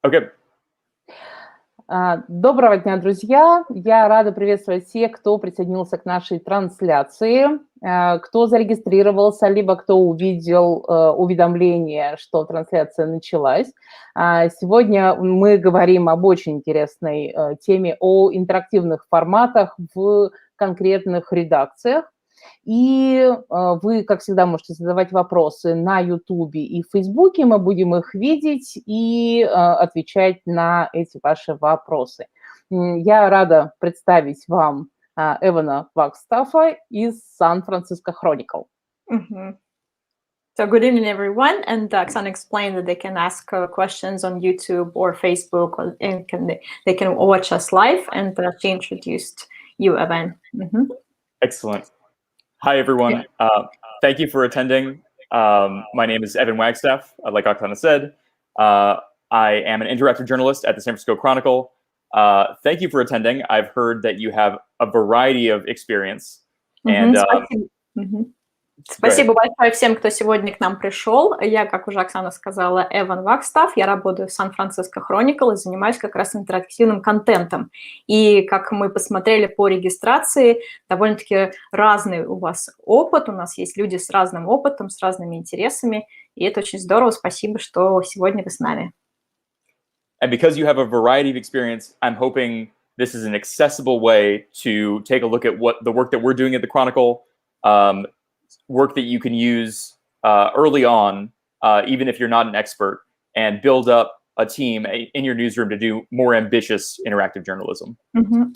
Okay. Доброго дня, друзья! Я рада приветствовать всех, кто присоединился к нашей трансляции, кто зарегистрировался, либо кто увидел уведомление, что трансляция началась. Сегодня мы говорим об очень интересной теме, о интерактивных форматах в конкретных редакциях. И вы, как всегда, можете задавать вопросы на YouTube и в Facebook. Мы будем их видеть и отвечать на эти ваши вопросы. Я рада представить вам Эвана Вагстаффа из San Francisco Chronicle. So good evening, everyone. And Oksana explained that they can ask questions on YouTube or Facebook, and they can watch us live. And she introduced you, Evan. Excellent. Hi, everyone. Thank you for attending. My name is Evan Wagstafff, like Oksana said. I am an interactive journalist at the San Francisco Chronicle. Thank you for attending. I've heard that you have a variety of experience. And, Спасибо большое всем, кто сегодня к нам пришел. Я, как уже Оксана сказала, Эван Вагстафф. Я работаю в San Francisco Chronicle и занимаюсь как раз интерактивным контентом. И как мы посмотрели по регистрации, довольно-таки разный у вас опыт. У нас есть люди с разным опытом, с разными интересами. И это очень здорово. Спасибо, что сегодня вы с нами. And because you have a variety of experience, I'm hoping this is an accessible way to take a look at what the work that we're doing at the Chronicle, work that you can use early on, even if you're not an expert, and build up a team in your newsroom to do more ambitious interactive journalism.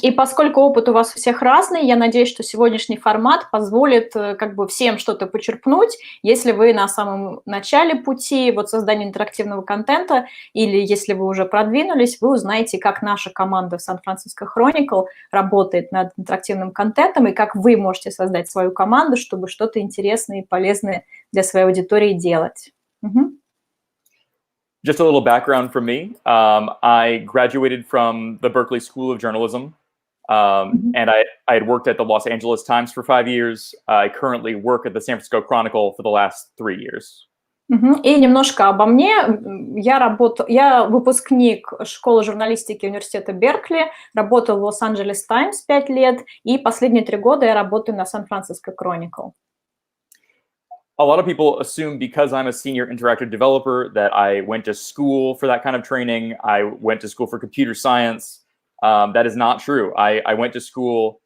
И поскольку опыт у вас у всех разный, я надеюсь, что сегодняшний формат позволит как бы всем что-то почерпнуть, если вы на самом начале пути вот создания интерактивного контента, или если вы уже продвинулись, вы узнаете, как наша команда в San Francisco Chronicle работает над интерактивным контентом, и как вы можете создать свою команду, чтобы что-то интересное и полезное для своей аудитории делать. Just a little background from me. I graduated from the Berkeley School of Journalism, and I had worked at the Los Angeles Times for 5 years. I currently work at the San Francisco Chronicle for the last 3 years. И немножко обо мне. Я выпускник школы журналистики университета Беркли, работал в Лос-Анджелес Таймс 5 лет, и последние 3 года я работаю на San Francisco Chronicle. A lot of people assume because I'm a senior interactive developer that I went to school for that kind of training. I went to school for computer science. That is not true. I went to school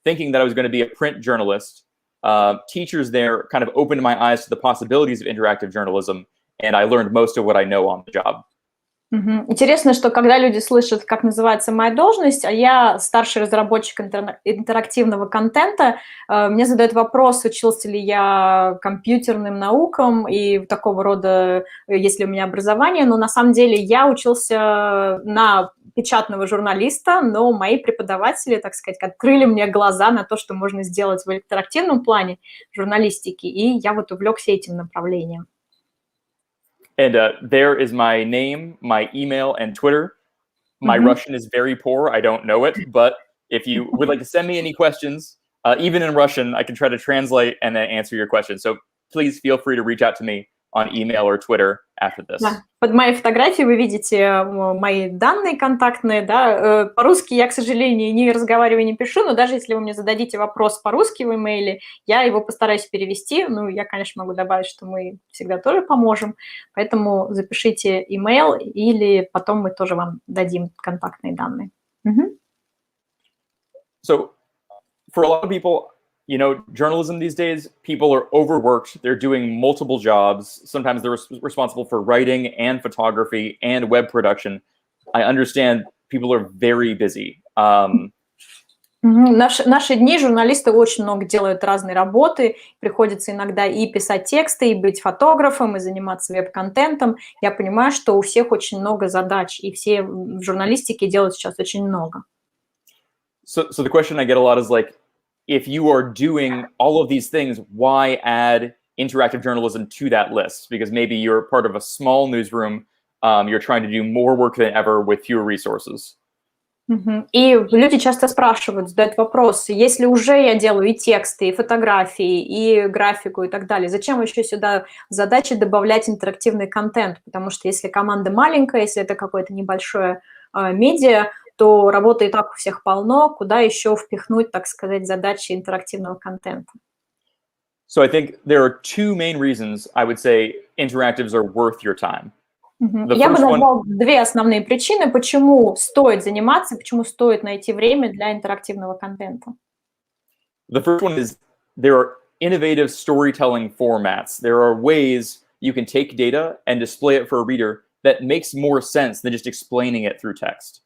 thinking that I was going to be a print journalist. Teachers there kind of opened my eyes to the possibilities of interactive journalism, and I learned most of what I know on the job. Интересно, что когда люди слышат, как называется моя должность, а я старший разработчик интерактивного контента, мне задают вопрос, учился ли я компьютерным наукам и такого рода, есть ли у меня образование, но на самом деле я учился на печатного журналиста, но мои преподаватели, так сказать, открыли мне глаза на то, что можно сделать в интерактивном плане журналистики, и я вот увлекся этим направлением. And there is my name, my email, and Twitter. My Russian is very poor. I don't know it. But if you would like to send me any questions, even in Russian, I can try to translate and then answer your questions. So please feel free to reach out to me on email or Twitter after this. Да. Под моей фотографией вы видите мои данные контактные. Да? По-русски я, к сожалению, не разговариваю, не пишу, но даже если вы мне зададите вопрос по-русски в имейле, я его постараюсь перевести. Ну, я, конечно, могу добавить, что мы всегда тоже поможем. Поэтому запишите имейл, или потом мы тоже вам дадим контактные данные. So, for a lot of people, you know, journalism these days, people are overworked. They're doing multiple jobs. Sometimes they're responsible for writing and photography and web production. I understand people are very busy. Наши дни журналисты очень много делают разной работы. Приходится иногда и писать тексты, и быть фотографом, и заниматься веб-контентом. Я понимаю, что у всех очень много задач, и все в журналистике делают сейчас очень много. So the question I get a lot is like, if you are doing all of these things, why add interactive journalism to that list? Because maybe you're part of a small newsroom, you're trying to do more work than ever with fewer resources. Мгм. И люди часто спрашивают, задают вопросы, если уже я делаю и тексты, и фотографии, и графику, и так далее, зачем еще сюда задачи добавлять интерактивный контент? Потому что если команда маленькая, если это какое-то небольшое медиа, то работы и так у всех полно, куда еще впихнуть, так сказать, задачи интерактивного контента? So I think there are two main reasons I would say interactives are worth your time. Мгм. The Я бы first one, назвал две основные причины, почему стоит заниматься, почему стоит найти время для интерактивного контента. is there are innovative storytelling formats. There are ways you can take data and display it for a reader that makes more sense than just explaining it through text.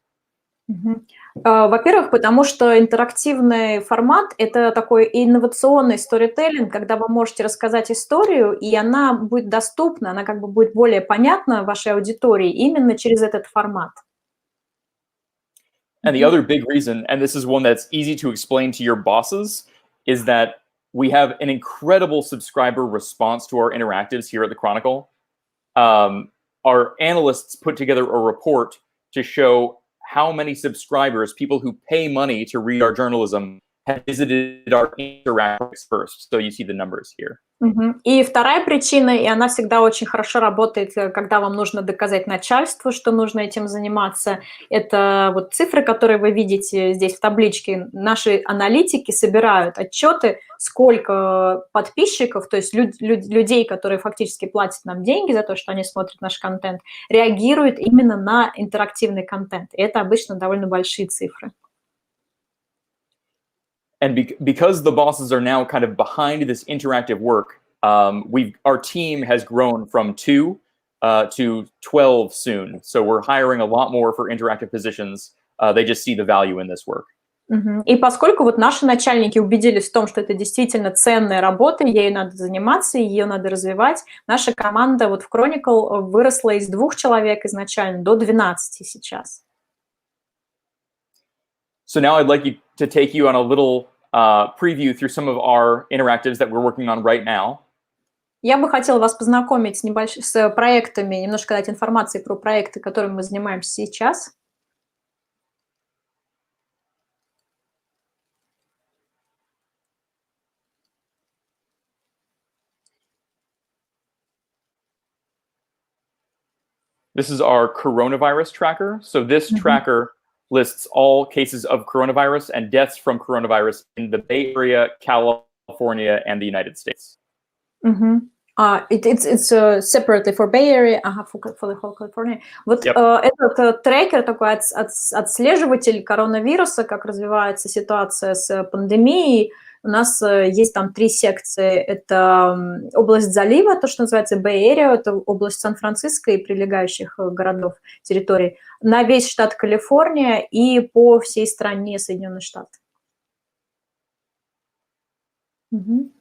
Мгм. Во-первых, потому что интерактивный формат — это такой инновационный сторителлинг, когда вы можете рассказать историю, и она будет доступна, она как бы будет более понятна вашей аудитории именно через этот формат. And the other big reason, and this is one that's easy to explain to your bosses, is that we have an incredible subscriber response to our interactives here at the Chronicle. Our analysts put together a report to show how many subscribers, people who pay money to read our journalism, have visited our interactives first. So you see the numbers here. Мгм. И вторая причина, и она всегда очень хорошо работает, когда вам нужно доказать начальству, что нужно этим заниматься. Это вот цифры, которые вы видите здесь в табличке. Наши аналитики собирают отчеты, сколько подписчиков, то есть людей, которые фактически платят нам деньги за то, что они смотрят наш контент, реагируют именно на интерактивный контент. И это обычно довольно большие цифры. And because the bosses are now kind of behind this interactive work, our team has grown from 2 to 12 soon. So we're hiring a lot more for interactive positions. They just see the value in this work. Мгм. И поскольку вот наши начальники убедились в том, что это действительно ценная работа, ею надо заниматься, ее надо развивать, наша команда вот в Chronicle выросла из 2 человек изначально до 12 сейчас. So now I'd like to take you on a little preview through some of our interactives that we're working on right now. Я бы хотела вас познакомить с проектами, немножко дать информации про проекты, которыми мы занимаемся сейчас. This is our coronavirus tracker. So this tracker lists all cases of coronavirus and deaths from coronavirus in the Bay Area, California, and the United States. Мгм. It's separately for Bay Area, for the whole California. Вот Yep. этот трекер, такой отслеживатель коронавируса, как развивается ситуация с пандемией. У нас есть там 3 секции. Это область залива, то, что называется Bay Area, это область Сан-Франциско и прилегающих городов, территорий, на весь штат Калифорния и по всей стране Соединенных Штатов. Мгм.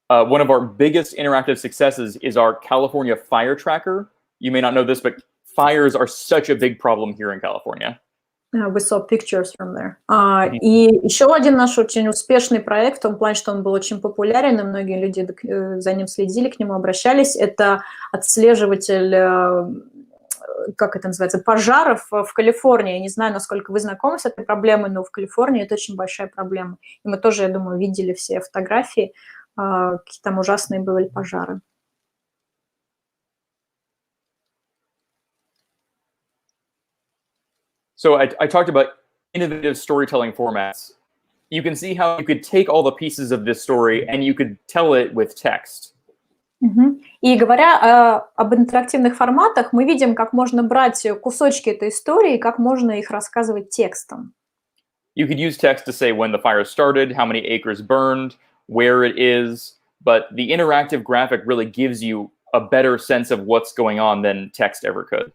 One of our biggest interactive successes is our California fire tracker. You may not know this, but fires are such a big problem here in California. We saw pictures from there. И еще один наш очень успешный проект, в том плане, что он был очень популярен, и многие люди за ним следили, к нему обращались, это отслеживатель, как это называется, пожаров в Калифорнии. Я не знаю, насколько вы знакомы с этой проблемой, но в Калифорнии это очень большая проблема. И мы тоже, я думаю, видели все фотографии, какие там ужасные были пожары. So I talked about innovative storytelling formats. You can see how you could take all the pieces of this story and you could tell it with text. Мгм. И говоря об интерактивных форматах, мы видим, как можно брать кусочки этой истории, как можно их рассказывать текстом. You could use text to say when the fire started, how many acres burned, where it is, but the interactive graphic really gives you a better sense of what's going on than text ever could.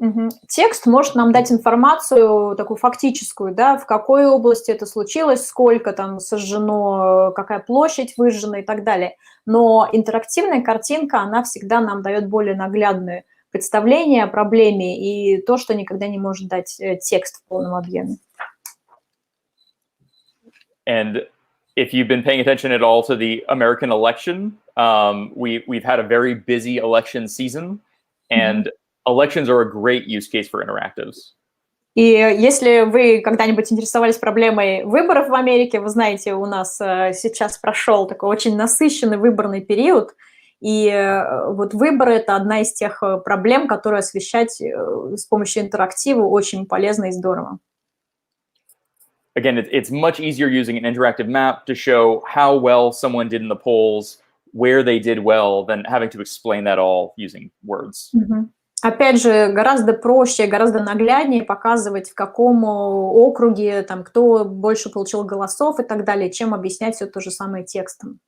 Мгм. Текст может нам дать информацию такую фактическую, да, в какой области это случилось, сколько там сожжено, какая площадь выжжена и так далее. Но интерактивная картинка, она всегда нам дает более наглядное представление о проблеме и то, что никогда не может дать текст в полном объеме. And if you've been paying attention at all to the American election, we've had a very busy election season, and elections are a great use case for interactives. И если вы когда-нибудь интересовались проблемой выборов в Америке, вы знаете, у нас сейчас прошел такой очень насыщенный выборный период, и вот выборы – это одна из тех проблем, которые освещать с помощью интерактива очень полезно и здорово. Again, it's much easier using an interactive map to show how well someone did in the polls, where they did well, than having to explain that all using words. Опять же, гораздо проще, гораздо нагляднее показывать, в каком округе, там, кто больше получил голосов и так далее, чем объяснять все то же самое текстом.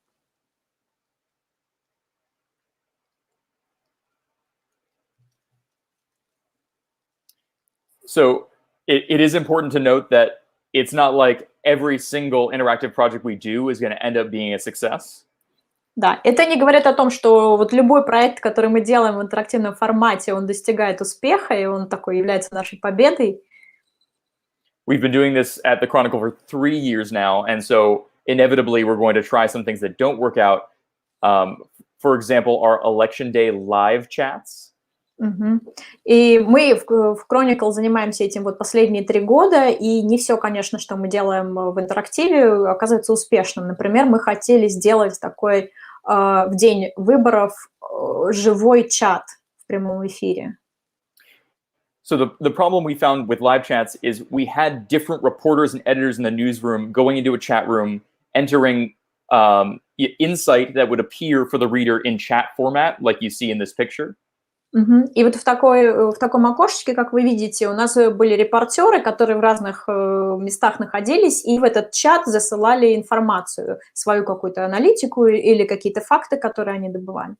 So it is important to note that it's not like every single interactive project we do is going to end up being a success. Да, это не говорит о том, что вот любой проект, который мы делаем в интерактивном формате, он достигает успеха, и он такой является нашей победой. We've been doing this at the Chronicle for 3 years now, and so inevitably we're going to try some things that don't work out. For example, our election day live chats. И мы в Chronicle занимаемся этим вот последние 3 года, и не все, конечно, что мы делаем в интерактиве, оказывается успешным. Например, мы хотели сделать такой в день выборов живой чат в прямом эфире. So the problem we found with live chats is we had different reporters and editors in the newsroom going into a chat room, entering insight that would appear for the reader in chat format, like you see in this picture. И вот в таком окошечке, как вы видите, у нас были репортеры, которые в разных местах находились, и в этот чат засылали информацию, свою какую-то аналитику или какие-то факты, которые они добывали.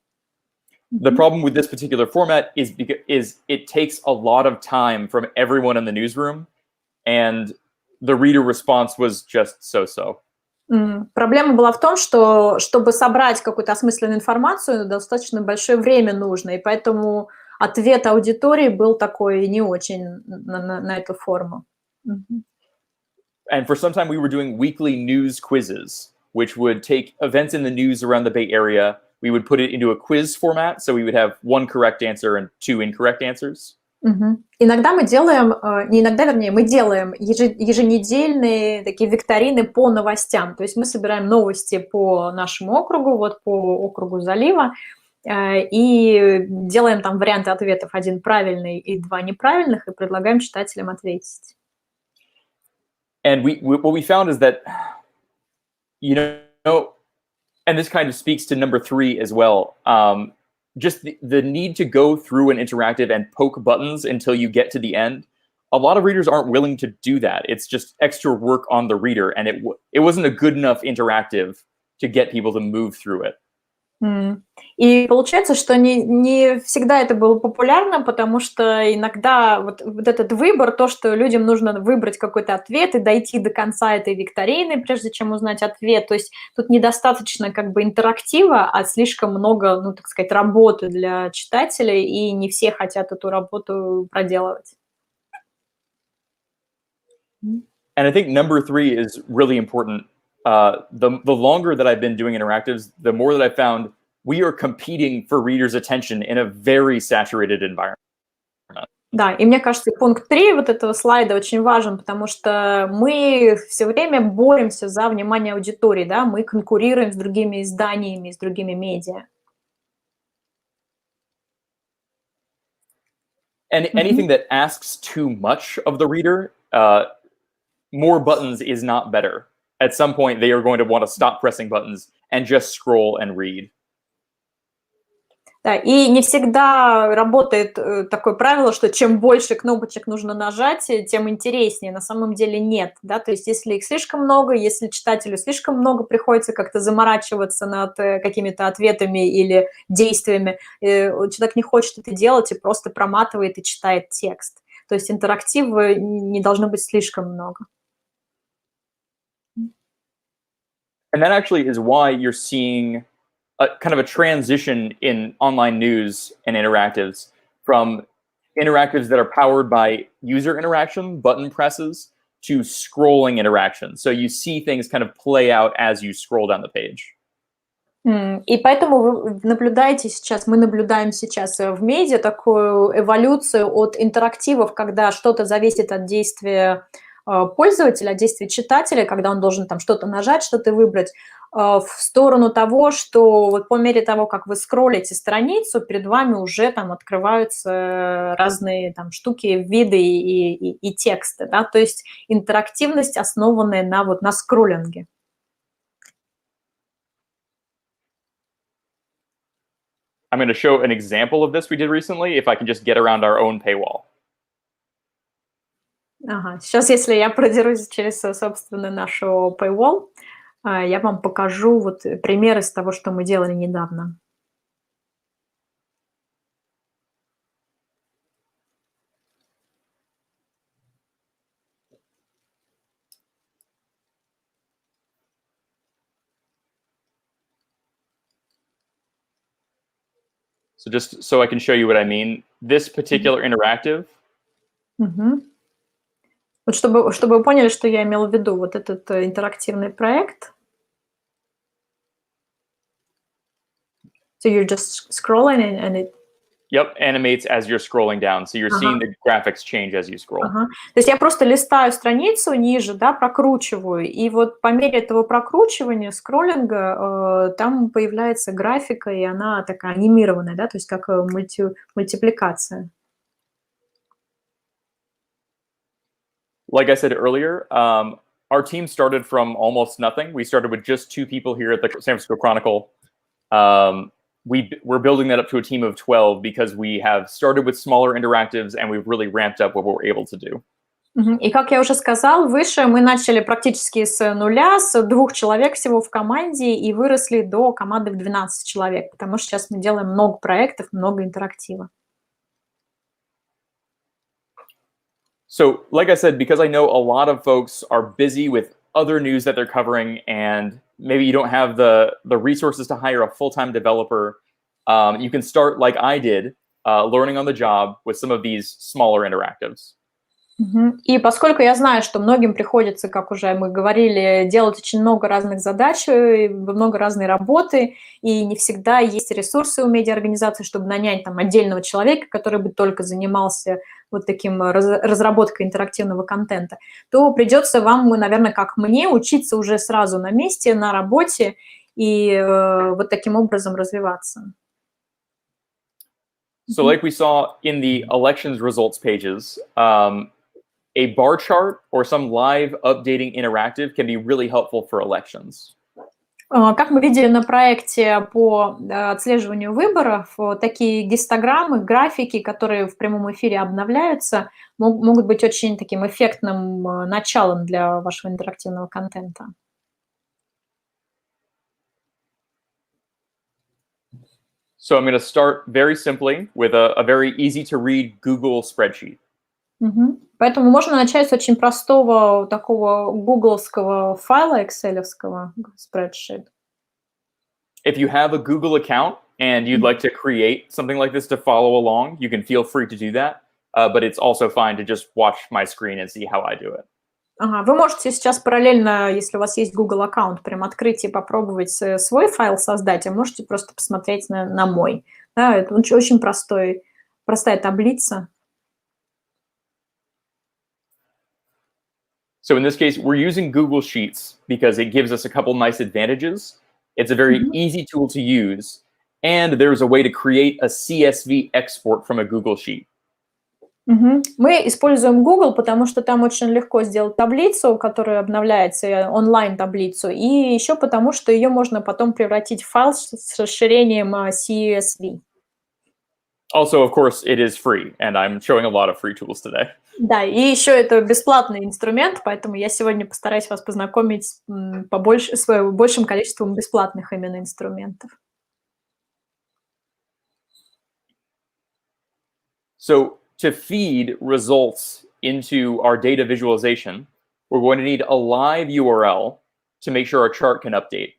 The problem with this particular format is it takes a lot of time from everyone in the newsroom, and the reader response was just so-so. Проблема была в том, что чтобы собрать какую-то осмысленную информацию, достаточно большое время нужно, и поэтому ответ аудитории был такой не очень на эту форму. And for some time we were doing weekly news quizzes, which would take events in the news around the Bay Area. We would put it into a quiz format, so we would have 1 correct answer and 2 incorrect answers. Иногда мы делаем, не иногда, вернее, мы делаем еженедельные такие викторины по новостям. То есть мы собираем новости по нашему округу, вот по округу залива, и делаем там варианты ответов: 1 правильный и 2 неправильных, и предлагаем читателям ответить. And what we found is that, you know, and this kind of speaks to number 3 as well. Just the need to go through an interactive and poke buttons until you get to the end. A lot of readers aren't willing to do that. It's just extra work on the reader, and it wasn't a good enough interactive to get people to move through it. И получается, что не всегда это было популярно, потому что иногда вот этот выбор, то, что людям нужно выбрать какой-то ответ и дойти до конца этой викторины, прежде чем узнать ответ. То есть тут недостаточно как бы интерактива, а слишком много, ну, так сказать, работы для читателей, и не все хотят эту работу проделывать. And I think number 3 is really important. The longer that I've been doing interactives, the more that I've found we are competing for readers' attention in a very saturated environment. Да, и мне кажется, пункт 3 вот этого слайда очень важен, потому что мы все время боремся за внимание аудитории, да, мы конкурируем с другими изданиями, с другими медиа. And anything that asks too much of the reader, more buttons is not better. At some point, they are going to want to stop pressing buttons and just scroll and read. Да, и не всегда работает такое правило, что чем больше кнопочек нужно нажать, тем интереснее. На самом деле нет. Да? То есть если их слишком много, если читателю слишком много, приходится как-то заморачиваться над какими-то ответами или действиями. Человек не хочет это делать и просто проматывает и читает текст. То есть интерактива не должно быть слишком много. And that actually is why you're seeing kind of a transition in online news and interactives from interactives that are powered by user interaction, button presses, to scrolling interaction. So you see things kind of play out as you scroll down the page. И поэтому вы наблюдаете сейчас, мы наблюдаем сейчас в медиа такую эволюцию от интерактивов, когда что-то зависит от действия пользователя, от действия читателя, когда он должен там что-то нажать, что-то выбрать, в сторону того, что вот по мере того, как вы скроллите страницу, перед вами уже там открываются разные там штуки, виды и тексты, да, то есть интерактивность, основанная на вот на скроллинге. I'm going to show an example of this we did recently, if I can just get around our own paywall. Ага. Сейчас, если я продерусь через, собственно, нашу paywall, я вам покажу вот пример из того, что мы делали недавно. So just so I can show you what I mean, this particular interactive. Мгм. Вот чтобы вы поняли, что я имела в виду, вот этот интерактивный проект. So you're just scrolling and it... Yep, animates as you're scrolling down. So you're seeing the graphics change as you scroll. Ага. То есть я просто листаю страницу ниже, да, прокручиваю, и вот по мере этого прокручивания, скроллинга, там появляется графика, и она такая анимированная, да, то есть как мультипликация. Like I said earlier, our team started from almost nothing. We started with just 2 people here at the San Francisco Chronicle. We're building that up to a team of 12 because we have started with smaller interactives and we've really ramped up what we're able to do. И как я уже сказал выше, мы начали практически с нуля, с 2 человек всего в команде и выросли до команды в 12 человек, потому что сейчас мы делаем много проектов, много интерактива. So, like I said, because I know a lot of folks are busy with other news that they're covering, and maybe you don't have the resources to hire a full-time developer, you can start like I did, learning on the job with some of these smaller interactives. И поскольку я знаю, что многим приходится, как уже мы говорили, делать очень много разных задач, много разной работы, и не всегда есть ресурсы у медиаорганизации, чтобы нанять там отдельного человека, который бы только занимался вот таким разработкой интерактивного контента, то придется вам, наверное, как мне, учиться уже сразу на месте, на работе и вот таким образом развиваться. So like we saw in the elections results pages, a bar chart or some live updating interactive can be really helpful for elections. Как мы видели на проекте по отслеживанию выборов, такие гистограммы, графики, которые в прямом эфире обновляются, могут быть очень таким эффектным началом для вашего интерактивного контента. So I'm going to start very simply with a very easy to read Google spreadsheet. Поэтому можно начать с очень простого такого гугловского файла, экселевского spreadsheet. If you have a Google account and you'd like to create something like this to follow along, you can feel free to do that. But it's also fine to just watch my screen and see how I do it. Ага, вы можете сейчас параллельно, если у вас есть Google аккаунт, прям открыть и попробовать свой файл создать, а можете просто посмотреть на мой. Да, это очень простая таблица. So in this case, we're using Google Sheets because it gives us a couple nice advantages. It's a very easy tool to use, and there's a way to create a CSV export from a Google Sheet. Мы используем Google, потому что там очень легко сделать таблицу, которая обновляется, онлайн-таблицу, и еще потому, что ее можно потом превратить в файл с расширением CSV. Also, of course, it is free, and I'm showing a lot of free tools today. Да, и еще это бесплатный инструмент, поэтому я сегодня постараюсь вас познакомить с большим количеством бесплатных именно инструментов. So to feed results into our data visualization, we're going to need a live URL to make sure our chart can update.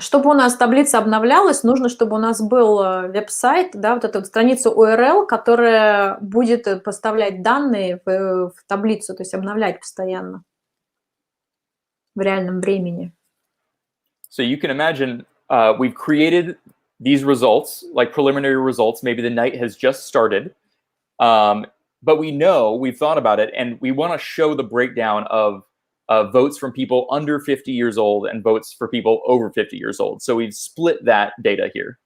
Чтобы у нас таблица обновлялась, нужно, чтобы у нас был веб-сайт, да, вот эту вот страницу URL, которая будет поставлять данные в таблицу, то есть обновлять постоянно в реальном времени. So you can imagine we've created these results, like preliminary results. Maybe the night has just started, but we know, we've thought about it, and we want to show the breakdown of votes from people under 50 years old and votes for people over 50 years old. So we've split that data here.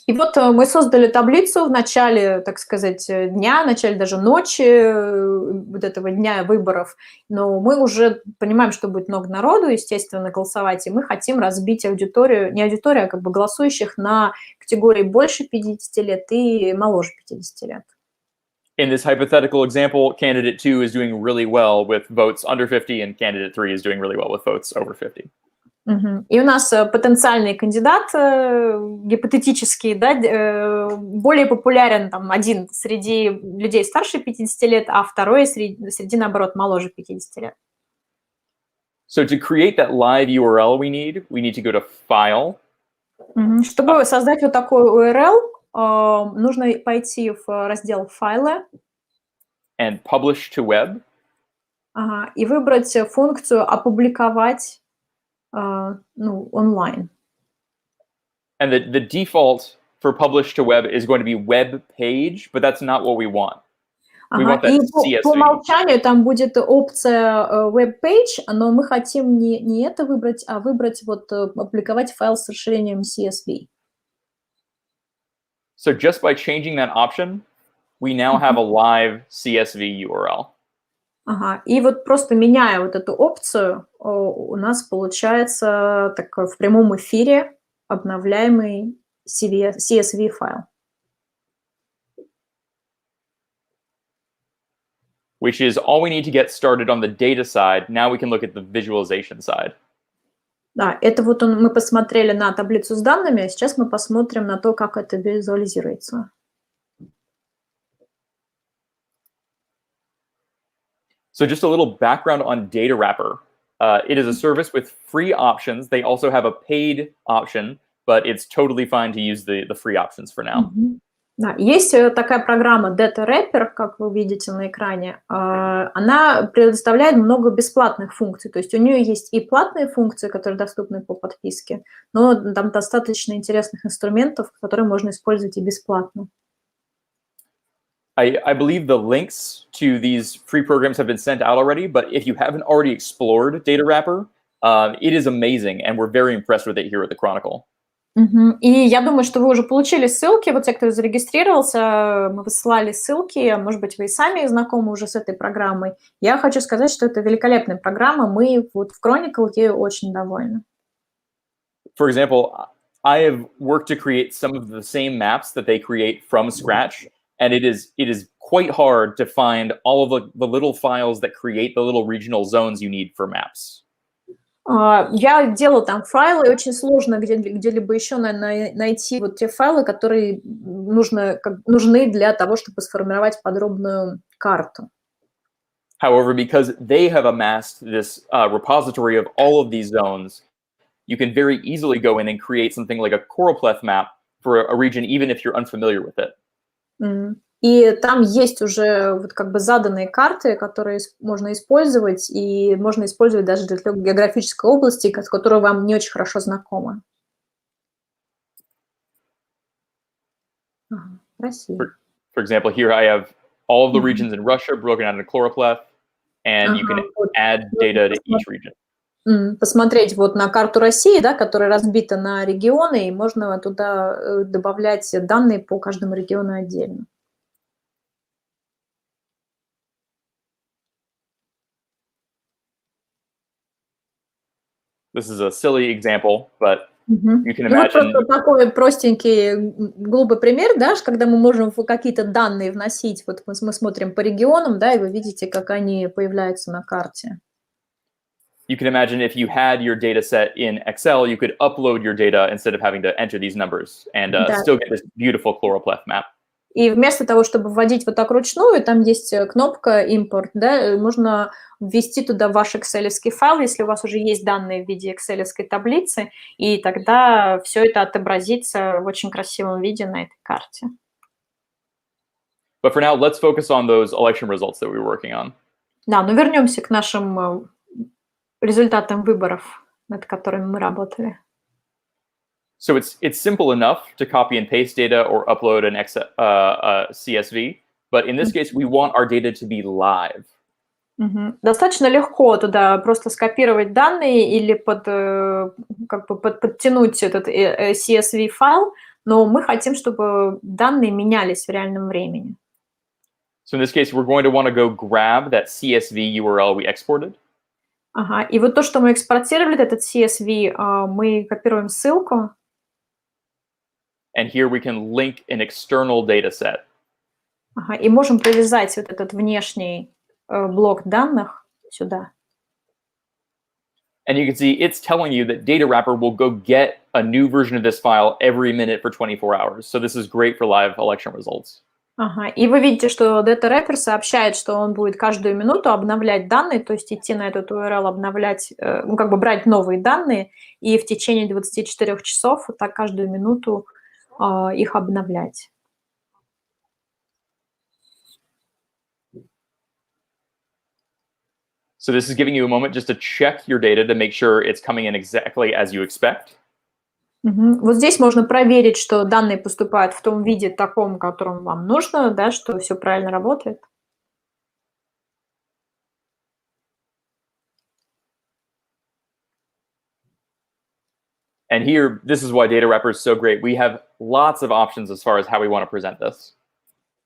И вот мы создали таблицу в начале, так сказать, дня, в начале даже ночи вот этого дня выборов, но мы уже понимаем, что будет много народу, естественно, голосовать, и мы хотим разбить аудиторию, не аудиторию, а как бы голосующих на категории больше 50 лет и моложе 50 лет. In this hypothetical example, candidate 2 is doing really well with votes under 50, and candidate 3 is doing really well with votes over 50. И у нас потенциальный кандидат, гипотетический, да, более популярен там один среди людей старше 50 лет, а второй среди наоборот, моложе 50 лет. So to create that live URL we need to go to File. Чтобы создать вот такой URL, нужно пойти в раздел «Файлы» And Publish to Web. И выбрать функцию «Опубликовать онлайн». And the default for Publish to Web is going to be web page, but that's not what we want. We want that И по CSV. умолчанию там будет опция web-page, но мы хотим не это выбрать, а выбрать вот опубликовать файл с расширением CSV. So just by changing that option, we now have a live CSV URL. И вот просто меняя вот эту опцию, у нас получается такой в прямом эфире обновляемый CSV файл. Which is all we need to get started on the data side. Now we can look at the visualization side. Да, это вот мы посмотрели на таблицу с данными, а сейчас мы посмотрим на то, как это визуализируется. So just a little background on Data Wrapper. It is a service with free options. They also have a paid option, but it's totally fine to use the free options for now. Да, есть такая программа Data Wrapper, как вы видите на экране. Она предоставляет много бесплатных функций. То есть у нее есть и платные функции, которые доступны по подписке, но там достаточно интересных инструментов, которые можно использовать и бесплатно. I believe the links to these free programs have been sent out already, but if you haven't already explored Data Wrapper, it is amazing, and we're very impressed with it here at the Chronicle. И я думаю, что вы уже получили ссылки, вот те, кто зарегистрировался, мы высылали ссылки, может быть, вы и сами знакомы уже с этой программой. Я хочу сказать, что это великолепная программа, мы вот в Chronicle ею очень довольны. For example, I have worked to create some of the same maps that they create from scratch, and it is quite hard to find all of the little files that create the little regional zones you need for maps. Я делала там файлы, и очень сложно где-либо еще найти вот те файлы, которые нужны для того, чтобы сформировать подробную карту. However, because they have amassed this repository of all of these zones, you can very easily go in and create something like a choropleth map for a region, even if you're unfamiliar with it. И там есть уже вот как бы заданные карты, которые можно использовать, и можно использовать даже для географической области, с которой вам не очень хорошо знакомы. Россия. For example, here I have all of the regions in Russia broken out into choropleth, and you can add data to each region. Посмотреть вот на карту России, да, которая разбита на регионы, и можно туда добавлять данные по каждому региону отдельно. This is a silly example, but you can imagine... Вот просто такой простенький, глупый пример, да, когда мы можем какие-то данные вносить. Вот мы смотрим по регионам, да, и вы видите, как они появляются на карте. You can imagine if you had your data set in Excel, you could upload your data instead of having to enter these numbers and still get this beautiful choropleth map. И вместо того, чтобы вводить вот так ручную, там есть кнопка «Импорт», да, можно ввести туда ваш экселевский файл, если у вас уже есть данные в виде экселевской таблицы, и тогда все это отобразится в очень красивом виде на этой карте. But for now, let's focus on those election results that we were working on. Да, но вернемся к нашим результатам выборов. над которыми мы работали. So it's simple enough to copy and paste data or upload an CSV, but in this case, we want our data to be live. Достаточно легко туда просто скопировать данные или подтянуть этот CSV-файл, но мы хотим, чтобы данные менялись в реальном времени. So in this case, we're going to want to go grab that CSV URL we exported. Ага, и вот то, что мы экспортировали, этот CSV, мы копируем ссылку. And here we can link an external data set. Ага, и можем привязать вот этот внешний блок данных сюда. And you can see it's telling you that Data Wrapper will go get a new version of this file every minute for 24 hours. So this is great for live election results. Ага, и вы видите, что Data Wrapper сообщает, что он будет каждую минуту обновлять данные, то есть идти на этот URL, обновлять, брать новые данные, и в течение 24 часов вот так каждую минуту их обновлять. So this is giving you a moment just to check your data to make sure it's coming in exactly as you expect. Вот здесь можно проверить, что данные поступают в том виде, таком, котором вам нужно, да, что все правильно работает. And here, this is why Data Wrapper is so great. We have lots of options as far as how we want to present this.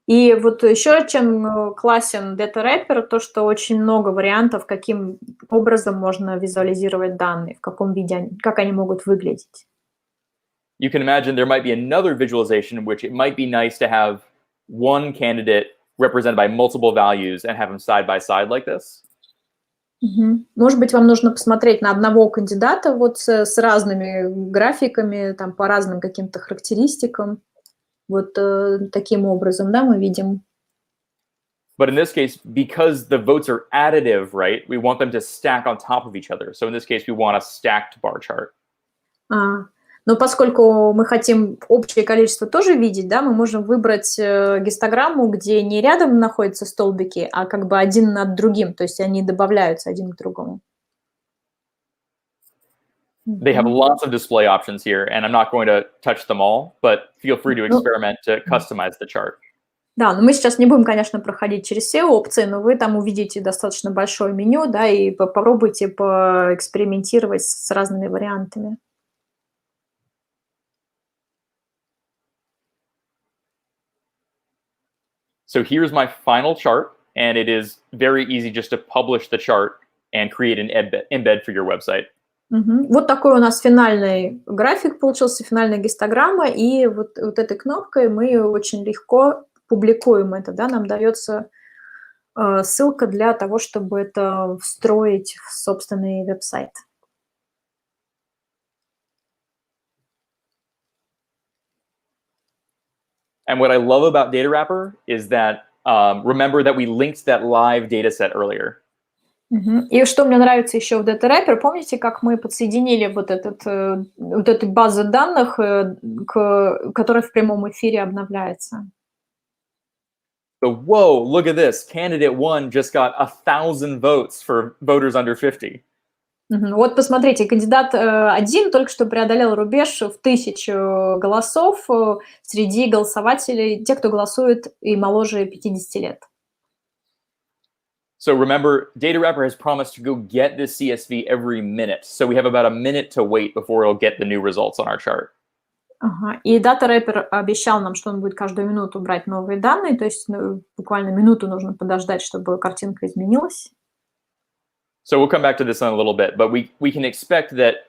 И вот еще чем классен Data Wrapper, то, что очень много вариантов, каким образом можно визуализировать данные, в каком виде, как они могут выглядеть. You can imagine there might be another visualization in which it might be nice to have one candidate represented by multiple values and have them side by side like this. Может быть, вам нужно посмотреть на одного кандидата вот с разными графиками, там, по разным каким-то характеристикам. Вот таким образом, да, мы видим. But in this case, because the votes are additive, right, we want them to stack on top of each other. So in this case, we want a stacked bar chart. Но поскольку мы хотим общее количество тоже видеть, да, мы можем выбрать гистограмму, где не рядом находятся столбики, а как бы один над другим, то есть они добавляются один к другому. They have lots of display options here, and I'm not going to touch them all, but feel free to experiment to customize the chart. Да, но мы сейчас не будем, конечно, проходить через все опции, но вы там увидите достаточно большое меню, да, и попробуйте поэкспериментировать с разными вариантами. So here's my final chart, and it is very easy just to publish the chart and create an embed for your website. Вот такой у нас финальный график получился, финальная гистограмма, и вот этой кнопкой мы очень легко публикуем это, да, нам дается ссылка для того, чтобы это встроить в собственный веб-сайт. And what I love about Data Wrapper is that, remember that we linked that live data set earlier. И что мне нравится еще в Data Wrapper, помните, как мы подсоединили вот эту базу данных, которая в прямом эфире обновляется? So, whoa, look at this. Candidate 1 just got 1,000 votes for voters under 50. Вот посмотрите, кандидат 1 только что преодолел рубеж в 1000 голосов среди голосователей, тех, кто голосует и моложе 50 лет. So remember, Data Wrapper has promised to go get this CSV every minute. So we have about a minute to wait before it'll get the new results on our chart. И Data Wrapper обещал нам, что он будет каждую минуту брать новые данные, то есть буквально минуту нужно подождать, чтобы картинка изменилась. So we'll come back to this in a little bit, but we can expect that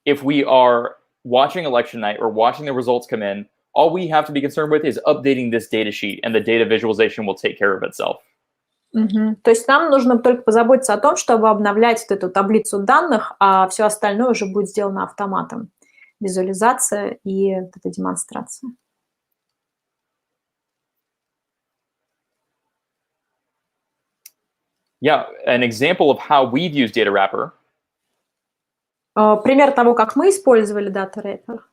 if we are watching election night or watching the results come in, all we have to be concerned with is updating this data sheet, and the data visualization will take care of itself. То есть нам нужно только позаботиться о том, чтобы обновлять вот эту таблицу данных, а все остальное уже будет сделано автоматом. Визуализация и вот эта демонстрация. Yeah, an example of how we've used Data Wrapper. Пример того, как мы использовали Data Wrapper.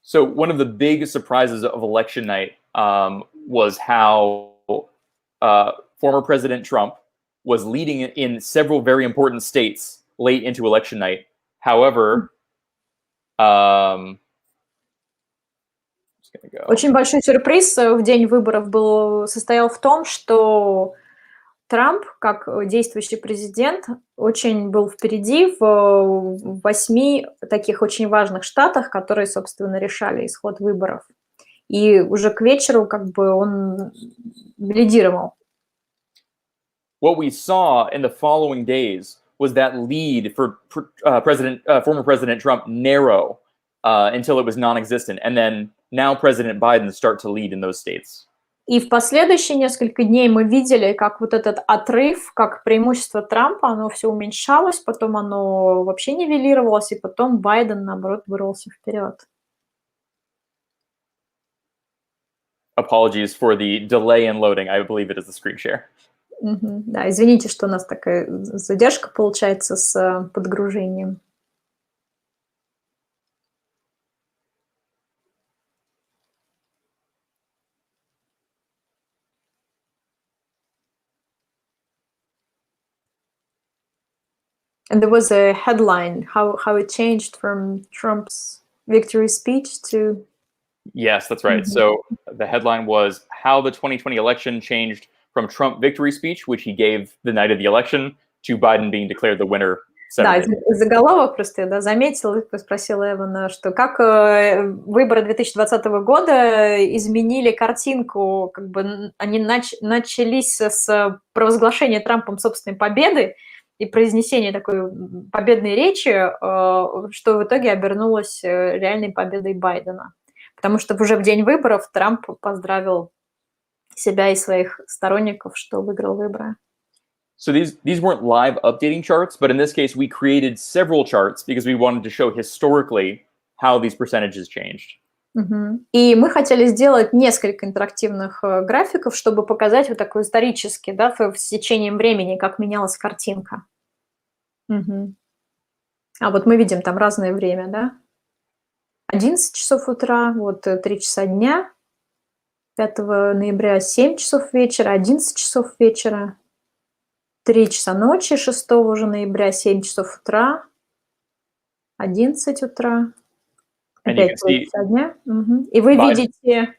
So one of the big surprises of election night was how former President Trump was leading in several very important states late into election night. However, очень большой сюрприз в день выборов состоял в том, что Трамп, как действующий президент, очень был впереди в 8 таких очень важных штатах, которые, собственно, решали исход выборов. И уже к вечеру как бы он лидировал. What we saw in the following days was that lead for former President Trump narrow until it was non-existent, and then now President Biden start to lead in those states. И в последующие несколько дней мы видели, как вот этот отрыв, как преимущество Трампа, оно все уменьшалось, потом оно вообще нивелировалось, и потом Байден, наоборот, вырвался вперед. Apologies for the delay in loading. I believe it is the screen share. Да, извините, что у нас такая задержка получается с подгружением. And there was a headline, how it changed from Trump's victory speech to... Yes, that's right. So the headline was how the 2020 election changed from Trump victory speech, which he gave the night of the election, to Biden being declared the winner. Да, заголовок просто я заметила, спросила Эвана, что как выборы 2020 года изменили картинку, как бы они начались с провозглашения Трампом собственной победы и произнесения такой победной речи, что в итоге обернулось реальной победой Байдена. Потому что уже в день выборов Трамп поздравил себя и своих сторонников, что выиграл выборы. So these weren't live updating charts, but in this case, we created several charts because we wanted to show historically how these percentages changed. И мы хотели сделать несколько интерактивных графиков, чтобы показать вот такой исторически, да, в течение времени, как менялась картинка. А вот мы видим там разное время, да? 11 часов утра, вот 3 часа дня, 5 ноября 7 часов вечера, 11 часов вечера, 3 часа ночи, 6 уже ноября 7 часов утра, 11 утра, опять 3 часа дня. И вы видите...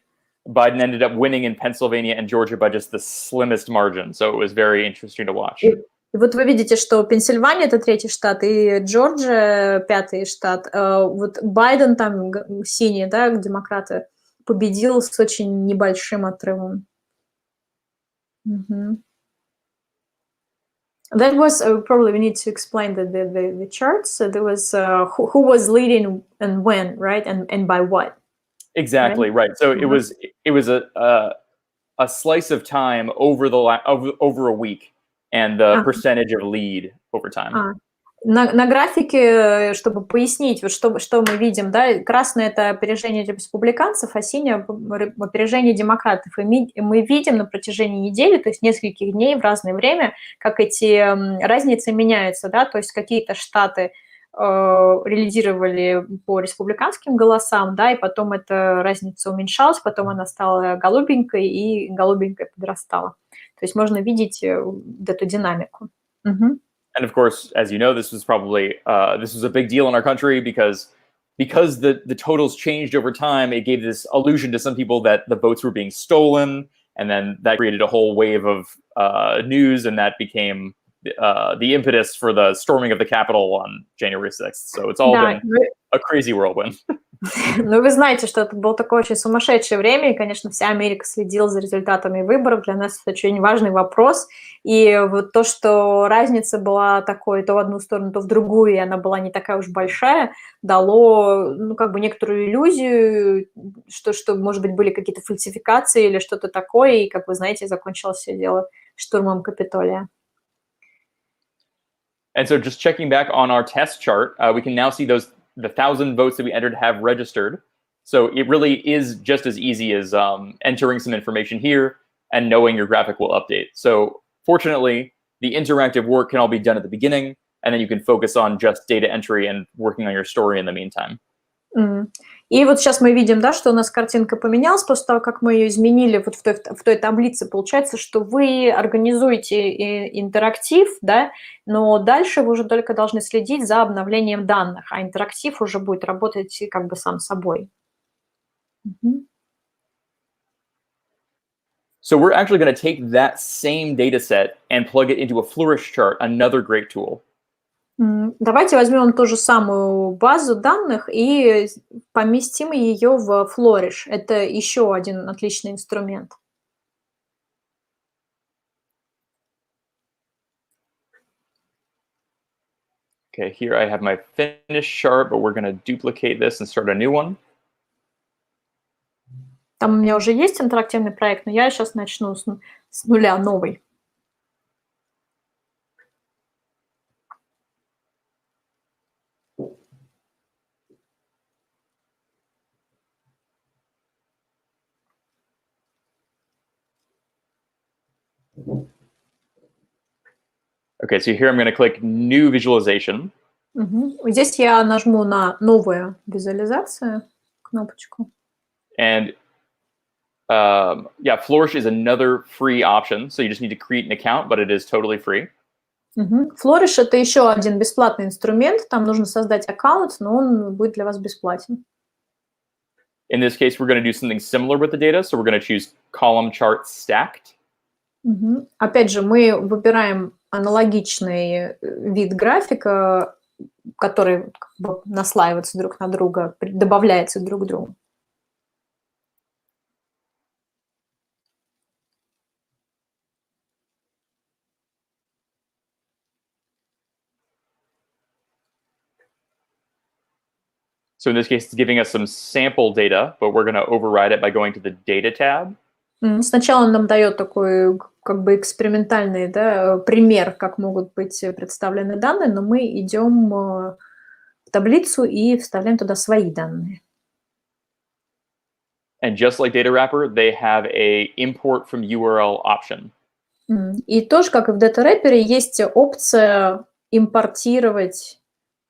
Biden ended up winning in Pennsylvania and Georgia by just the slimmest margin, so it was very interesting to watch. И вот вы видите, что Пенсильвания – это 3-й штат, и Джорджия – 5-й штат. Вот Байден там, синий, да, демократы, победил с очень небольшим отрывом. That was probably we need to explain the charts. So there was who was leading and when, right, and by what. Exactly right. So it was a slice of time over a week. And the percentage of lead over time. На графике, чтобы пояснить, вот что мы видим, да, красное – это опережение республиканцев, а синее – опережение демократов. И мы видим на протяжении недели, то есть нескольких дней в разное время, как эти разницы меняются, да, то есть какие-то штаты лидировали по республиканским голосам, да, и потом эта разница уменьшалась, потом она стала голубенькой, и голубенькая подрастала. То есть можно видеть эту динамику. And of course, as you know, this was a big deal in our country because the totals changed over time. It gave this illusion to some people that the votes were being stolen, and then that created a whole wave of news, and that became the impetus for the storming of the Capitol on January 6th. So it's all been a crazy whirlwind. Ну, вы знаете, что это было такое очень сумасшедшее время, и, конечно, вся Америка следила за результатами выборов. Для нас это очень важный вопрос. И вот то, что разница была такой то в одну сторону, то в другую, и она была не такая уж большая, дало, ну, как бы некоторую иллюзию, что может быть, были какие-то фальсификации или что-то такое, и, как вы знаете, закончилось все дело штурмом Капитолия. And so just checking back on our test chart, we can now see the 1,000 votes that we entered have registered. So it really is just as easy as entering some information here and knowing your graphic will update. So fortunately, the interactive work can all be done at the beginning, and then you can focus on just data entry and working on your story in the meantime. И вот сейчас мы видим, да, что у нас картинка поменялась после того, как мы ее изменили вот в той таблице. Получается, что вы организуете интерактив, да, но дальше вы уже только должны следить за обновлением данных, а интерактив уже будет работать как бы сам собой. So we're actually going to take that same data set and plug it into a Flourish chart, another great tool. Давайте возьмем ту же самую базу данных и поместим ее в Flourish. Это еще один отличный инструмент. Okay, here I have my finished chart, but we're going to duplicate this and start a new one. Там у меня уже есть интерактивный проект, но я сейчас начну с нуля новый. Okay, so here I'm going to click New Visualization. Здесь я нажму на «Новая визуализация», кнопочку. And yeah, Flourish is another free option. So you just need to create an account, but it is totally free. Flourish – это еще один бесплатный инструмент. Там нужно создать аккаунт, но он будет для вас бесплатен. In this case, we're going to do something similar with the data. So we're going to choose column chart stacked. Опять же, мы выбираем аналогичный вид графика, который как бы наслаивается друг на друга, добавляется друг к другу. So in this case, it's giving us some sample data, but we're going to override it by going to the Data tab. Сначала он нам дает такой как бы экспериментальный, да, пример, как могут быть представлены данные, но мы идем в таблицу и вставляем туда свои данные. And just like Data Wrapper, they have a import from URL option. И тоже, как и в Data Wrapper, есть опция импортировать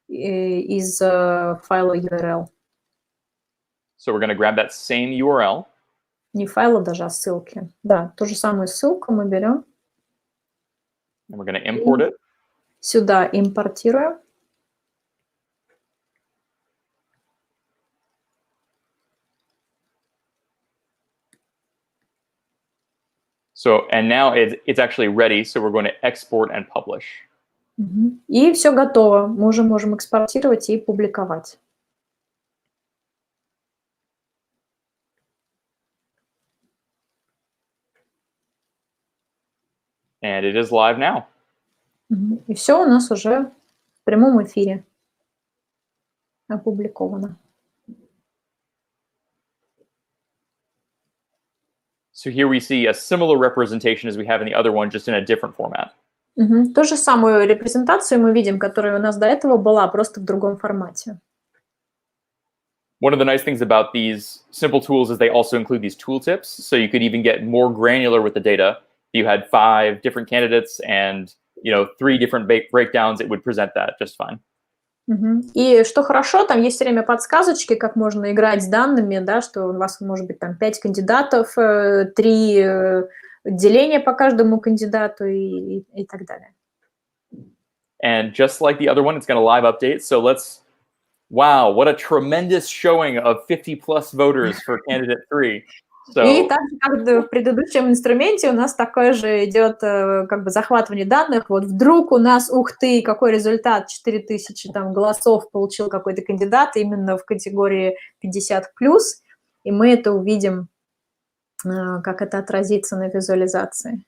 из файла URL. So we're going to grab that same URL. Не файла даже, а ссылки. Да, ту же самую ссылку мы берем. And we're going to import it. Сюда импортируем. So, and now it's actually ready. So we're going to export and publish. И все готово. Мы уже можем экспортировать и публиковать. And it is live now. И все у нас уже в прямом эфире опубликовано. So here we see a similar representation as we have in the other one, just in a different format. Ту же самую репрезентацию мы видим, которая у нас до этого была, просто в другом формате. One of the nice things about these simple tools is they also include these tooltips. So you could even get more granular with the data. If you had 5 different candidates and 3 different breakdowns, it would present that just fine. И что хорошо, там есть время подсказочки, как можно играть с данными, да, что у вас может быть там 5 кандидатов, 3 деления по каждому кандидату и так далее. And just like the other one, it's going to live update. So wow, what a tremendous showing of 50+ voters for candidate 3. So, и так же, как в предыдущем инструменте, у нас такое же идет как бы захватывание данных. Вот вдруг у нас, ух ты, какой результат, 4000 там, голосов получил какой-то кандидат именно в категории 50+, и мы это увидим, как это отразится на визуализации.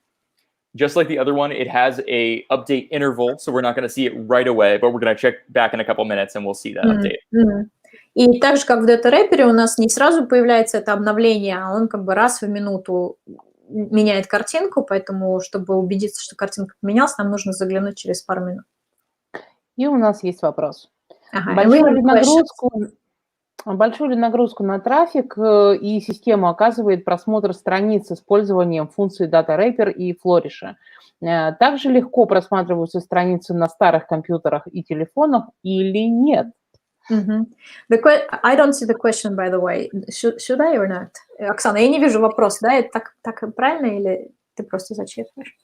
Just like the other one, it has a update interval, so we're not going to see it right away, but we're going to check back in a couple minutes and we'll see that update. И так же, как в Data Wrapper, у нас не сразу появляется это обновление, а он как бы раз в минуту меняет картинку, поэтому, чтобы убедиться, что картинка поменялась, нам нужно заглянуть через пару минут. И у нас есть вопрос. Большую ли нагрузку на трафик и систему оказывает просмотр страниц с использованием функций Data Wrapper и Flourish? Также легко просматриваются страницы на старых компьютерах и телефонах или нет? I don't see the question, by the way. Should I or not? Оксана, я не вижу вопрос, да? Это так правильно или ты просто зачитываешь?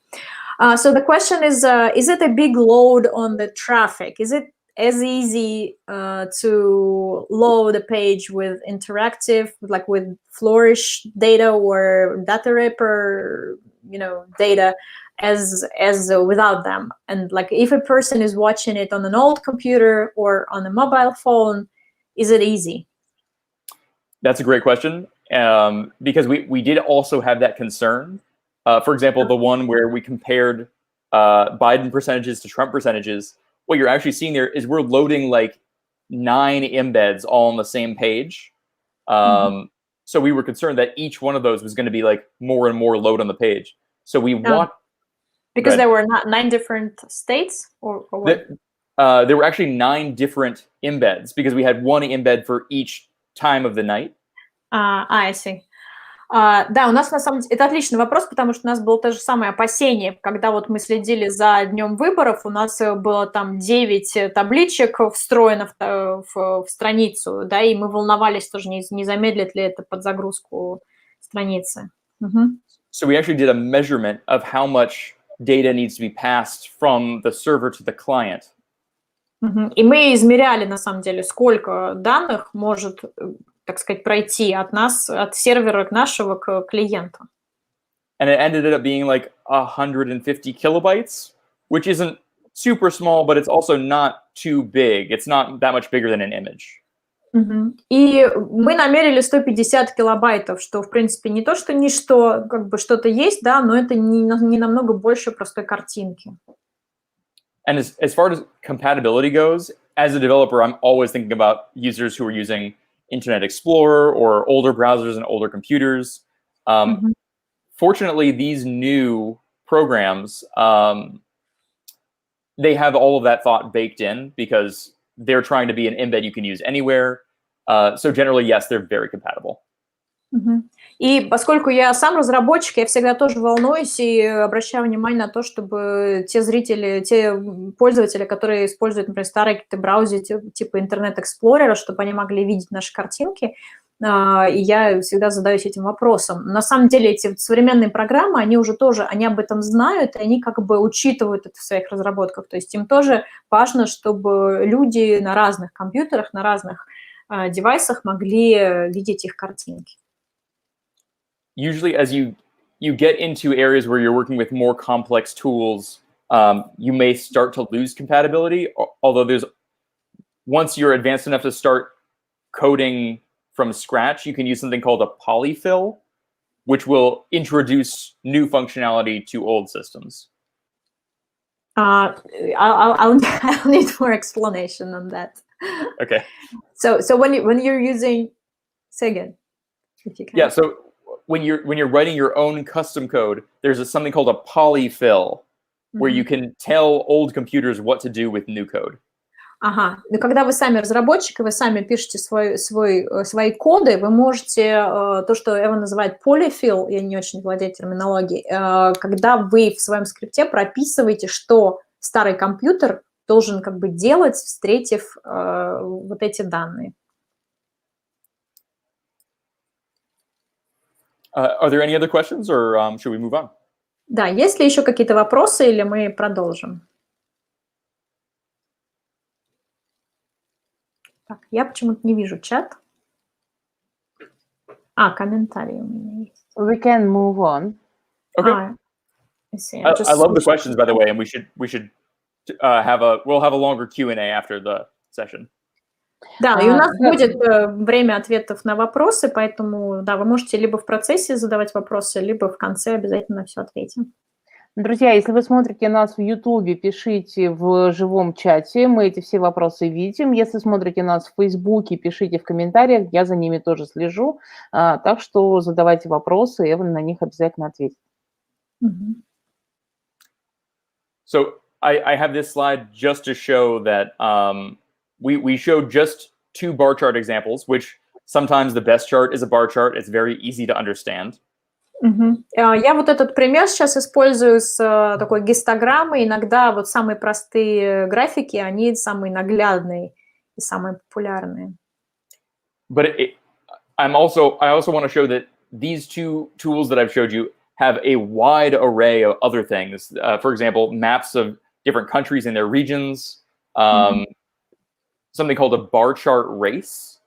So the question is it a big load on the traffic? Is it as easy to load a page with interactive, like with Flourish data or data wrapper, data as without them? And like if a person is watching it on an old computer or on a mobile phone, is it easy? That's a great question, because we did also have that concern. For example, the one where we compared Biden percentages to Trump percentages. What you're actually seeing there is we're loading like 9 embeds all on the same page. So we were concerned that each one of those was going to be like more and more load on the page. So we want... Because there were not 9 different states? Or what? There were actually 9 different embeds because we had one embed for each time of the night. I see. Да, у нас на самом деле это отличный вопрос, потому что у нас было то же самое опасение, когда вот мы следили за днем выборов, у нас было там 9 табличек встроено в страницу, да, и мы волновались тоже, не замедлит ли это подзагрузку страницы. So we actually did a measurement of how much data needs to be passed from the server to the client. И мы измеряли, на самом деле, сколько данных может, так сказать, пройти от нас, от сервера нашего к клиенту. And it ended up being like 150 kilobytes, which isn't super small, but it's also not too big. It's not that much bigger than an image. И мы намерили 150 килобайтов, что, в принципе, не то, что ничто, как бы что-то есть, да, но это не намного больше простой картинки. And as far as compatibility goes, as a developer, I'm always thinking about users who are using Internet Explorer or older browsers and older computers. Fortunately, these new programs, they have all of that thought baked in because they're trying to be an embed you can use anywhere. So generally, yes, they're very compatible. И поскольку я сам разработчик, я всегда тоже волнуюсь и обращаю внимание на то, чтобы те зрители, те пользователи, которые используют, например, старые какие-то браузеры типа Интернет Эксплорера, чтобы они могли видеть наши картинки, и я всегда задаюсь этим вопросом. На самом деле эти современные программы, они уже тоже, они об этом знают, и они как бы учитывают это в своих разработках. То есть им тоже важно, чтобы люди на разных компьютерах, на разных девайсах могли видеть их картинки. Usually, as you get into areas where you're working with more complex tools, you may start to lose compatibility. Although once you're advanced enough to start coding from scratch, you can use something called a polyfill, which will introduce new functionality to old systems. I'll need more explanation on that. Okay. So when you're using, say again, if you can. Yeah. So when you're writing your own custom code, there's something called a polyfill, where you can tell old computers what to do with new code. Ага. Но когда вы сами разработчик, и вы сами пишете свои коды, вы можете то, что Эван называет polyfill, я не очень владею терминологией, когда вы в своем скрипте прописываете, что старый компьютер должен как бы делать, встретив вот эти данные. Are there any other questions, or should we move on? Да, есть ли еще какие-то вопросы, или мы продолжим? Так, я почему-то не вижу чат. Комментарии у меня есть. We can move on. Okay. I love the questions, by the way, and we should we'll have a longer Q&A after the session. Да, и у нас будет время ответов на вопросы, поэтому, да, вы можете либо в процессе задавать вопросы, либо в конце обязательно все ответим. Друзья, если вы смотрите нас в YouTube, пишите в живом чате, мы эти все вопросы видим. Если смотрите нас в Facebook, пишите в комментариях, я за ними тоже слежу. Так что задавайте вопросы, Эван на них обязательно ответит. So I have this slide just to show that we showed just 2 bar chart examples, which sometimes the best chart is a bar chart. It's very easy to understand. Я вот этот пример сейчас использую с такой гистограммой. Иногда вот самые простые графики, они самые наглядные. и самые популярные. But I also want to show that these two tools that I've showed you have a wide array of other things. For example, maps of different countries and their regions, something called a bar chart race.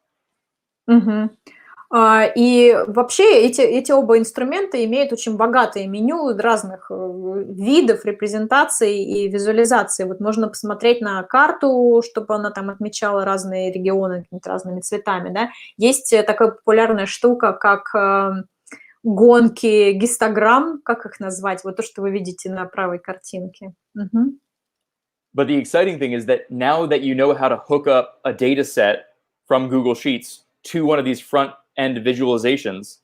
И вообще эти оба инструмента имеют очень богатое меню разных видов репрезентаций и визуализации. Вот можно посмотреть на карту, чтобы она там отмечала разные регионы какими-то разными цветами, да. Есть такая популярная штука, как гонки гистограмм, как их назвать, вот то, что вы видите на правой картинке. But the exciting thing is that now that you know how to hook up a data set from Google Sheets to one of these front-end visualizations,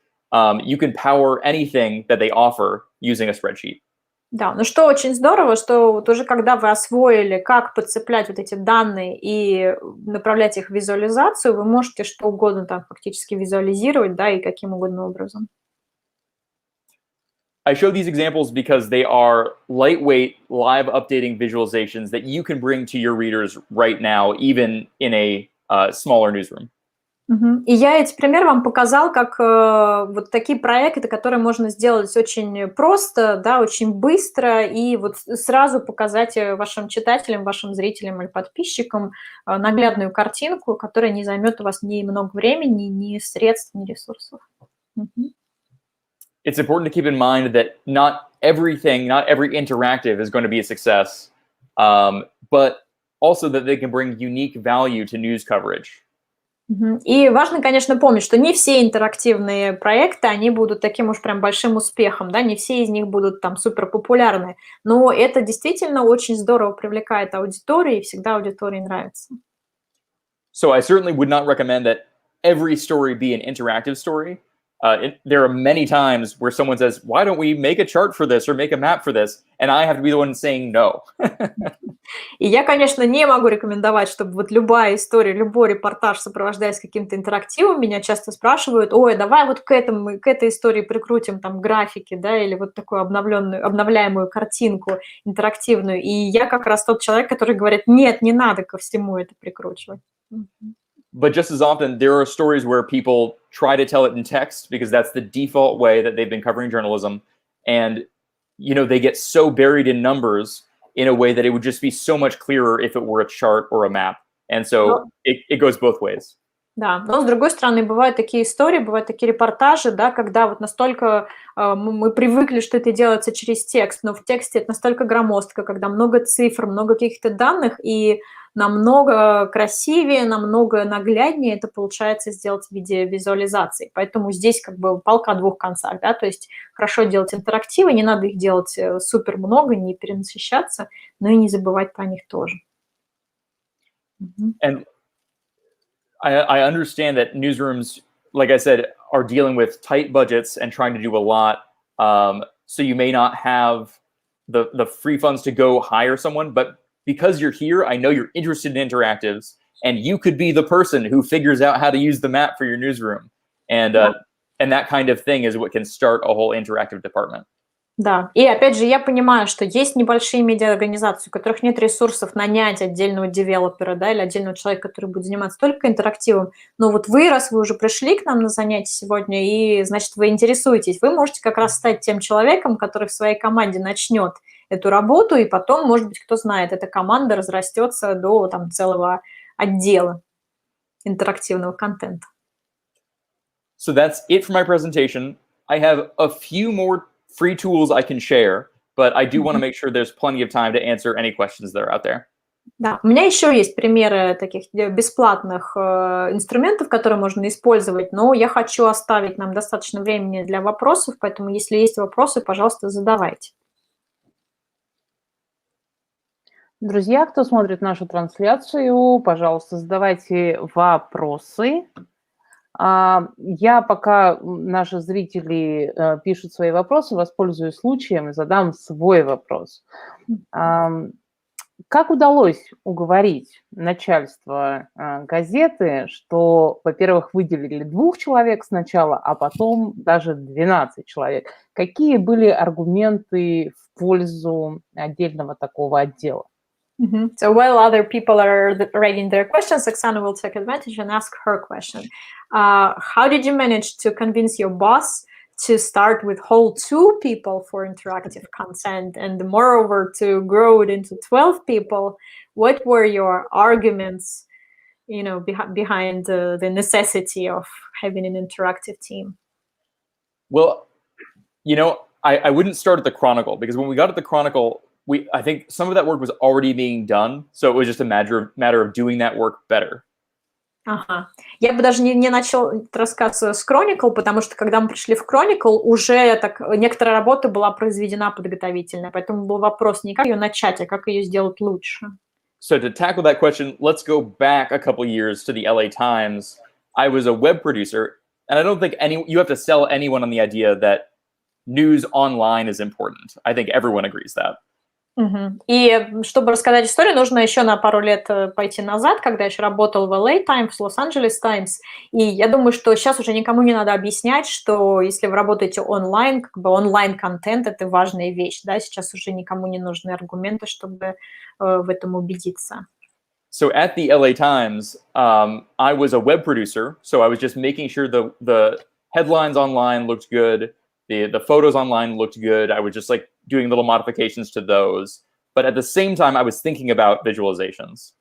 you can power anything that they offer using a spreadsheet. Да, но что очень здорово, что вот уже когда вы освоили, как подцеплять вот эти данные и направлять их в визуализацию, вы можете что угодно там фактически визуализировать, да, и каким угодно образом. I show these examples because they are lightweight, live updating visualizations that you can bring to your readers right now, even in a smaller newsroom. И я эти примеры вам показал как вот такие проекты, которые можно сделать очень просто, да, очень быстро и вот сразу показать вашим читателям, вашим зрителям или подписчикам наглядную картинку, которая не займет у вас ни много времени, ни средств, ни ресурсов. It's important to keep in mind that not every interactive is going to be a success, but also that they can bring unique value to news coverage. И важно, конечно, помнить, что не все интерактивные проекты, они будут таким уж прям большим успехом, да, не все из них будут там супер популярны, но это действительно очень здорово привлекает аудиторию, и всегда аудитории нравится. So I certainly would not recommend that every story be an interactive story. There are many times where someone says, why don't we make a chart for this or make a map for this? And I have to be the one saying no. И я, конечно, не могу рекомендовать, чтобы вот любая история, любой репортаж сопровождаясь каким-то интерактивом. Меня часто спрашивают, ой, давай вот к этой истории прикрутим там графики, да, или вот такую обновляемую картинку интерактивную. И я как раз тот человек, который говорит, нет, не надо ко всему это прикручивать. But just as often, there are stories where people try to tell it in text because that's the default way that they've been covering journalism. And, you know, they get so buried in numbers in a way that it would just be so much clearer if it were a chart or a map. And so it goes both ways. Да, но с другой стороны, бывают такие истории, бывают такие репортажи, да, когда вот настолько мы привыкли, что это делается через текст, но в тексте это настолько громоздко, когда много цифр, много каких-то данных, и намного красивее, намного нагляднее это получается сделать в виде визуализации. Поэтому здесь как бы палка о двух концах, да, то есть хорошо делать интерактивы, не надо их делать супер много, не перенасыщаться, но и не забывать про них тоже. And I understand that newsrooms, like I said, are dealing with tight budgets and trying to do a lot. So you may not have the free funds to go hire someone, but because you're here, I know you're interested in interactives, and you could be the person who figures out how to use the map for your newsroom. And that kind of thing is what can start a whole interactive department. Да, и опять же, я понимаю, что есть небольшие медиаорганизации, у которых нет ресурсов нанять отдельного девелопера, да, или отдельного человека, который будет заниматься только интерактивом. Но вот вы, раз вы уже пришли к нам на занятия сегодня, и, значит, вы интересуетесь, вы можете как раз стать тем человеком, который в своей команде начнет эту работу, и потом, может быть, кто знает, эта команда разрастется до там целого отдела интерактивного контента. So that's it for my presentation. I have a few more free tools I can share, but I do want to make sure there's plenty of time to answer any questions that are out there. Да, у меня еще есть примеры таких бесплатных инструментов, которые можно использовать, но я хочу оставить нам достаточно времени для вопросов, поэтому если есть вопросы, пожалуйста, задавайте. Друзья, кто смотрит нашу трансляцию, пожалуйста, задавайте вопросы. Я, пока наши зрители пишут свои вопросы, воспользуюсь случаем и задам свой вопрос. Как удалось уговорить начальство газеты, что, во-первых, выделили 2 человек сначала, а потом даже 12 человек? Какие были аргументы в пользу отдельного такого отдела? So while other people are writing their questions, Oksana will take advantage and ask her question. How did you manage to convince your boss to start with whole 2 people for interactive content and moreover to grow it into 12 people? What were your arguments, behind the necessity of having an interactive team? Well, I wouldn't start at the Chronicle, because when we got at the Chronicle, I think some of that work was already being done, so it was just a matter of doing that work better. Ага. Я бы даже не начал рассказ с Chronicle, потому что когда мы пришли в Chronicle, уже некоторая работа была произведена подготовительная, поэтому был вопрос не как ее начать, а как ее сделать лучше. So to tackle that question, let's go back a couple years to the LA Times. I was a web producer, and I don't think you have to sell anyone on the idea that news online is important. I think everyone agrees that. И чтобы рассказать историю, нужно еще на пару лет пойти назад, когда я еще работал в LA Times, Los-Angeles Times. И я думаю, что сейчас уже никому не надо объяснять, что если вы работаете онлайн, онлайн-контент – это важная вещь. Да? Сейчас уже никому не нужны аргументы, чтобы в этом убедиться. So at the LA Times, I was a web producer, so I was just making sure the headlines online looked good, the photos online looked good. I was just doing little modifications to those. But at the same time, I was thinking about visualizations.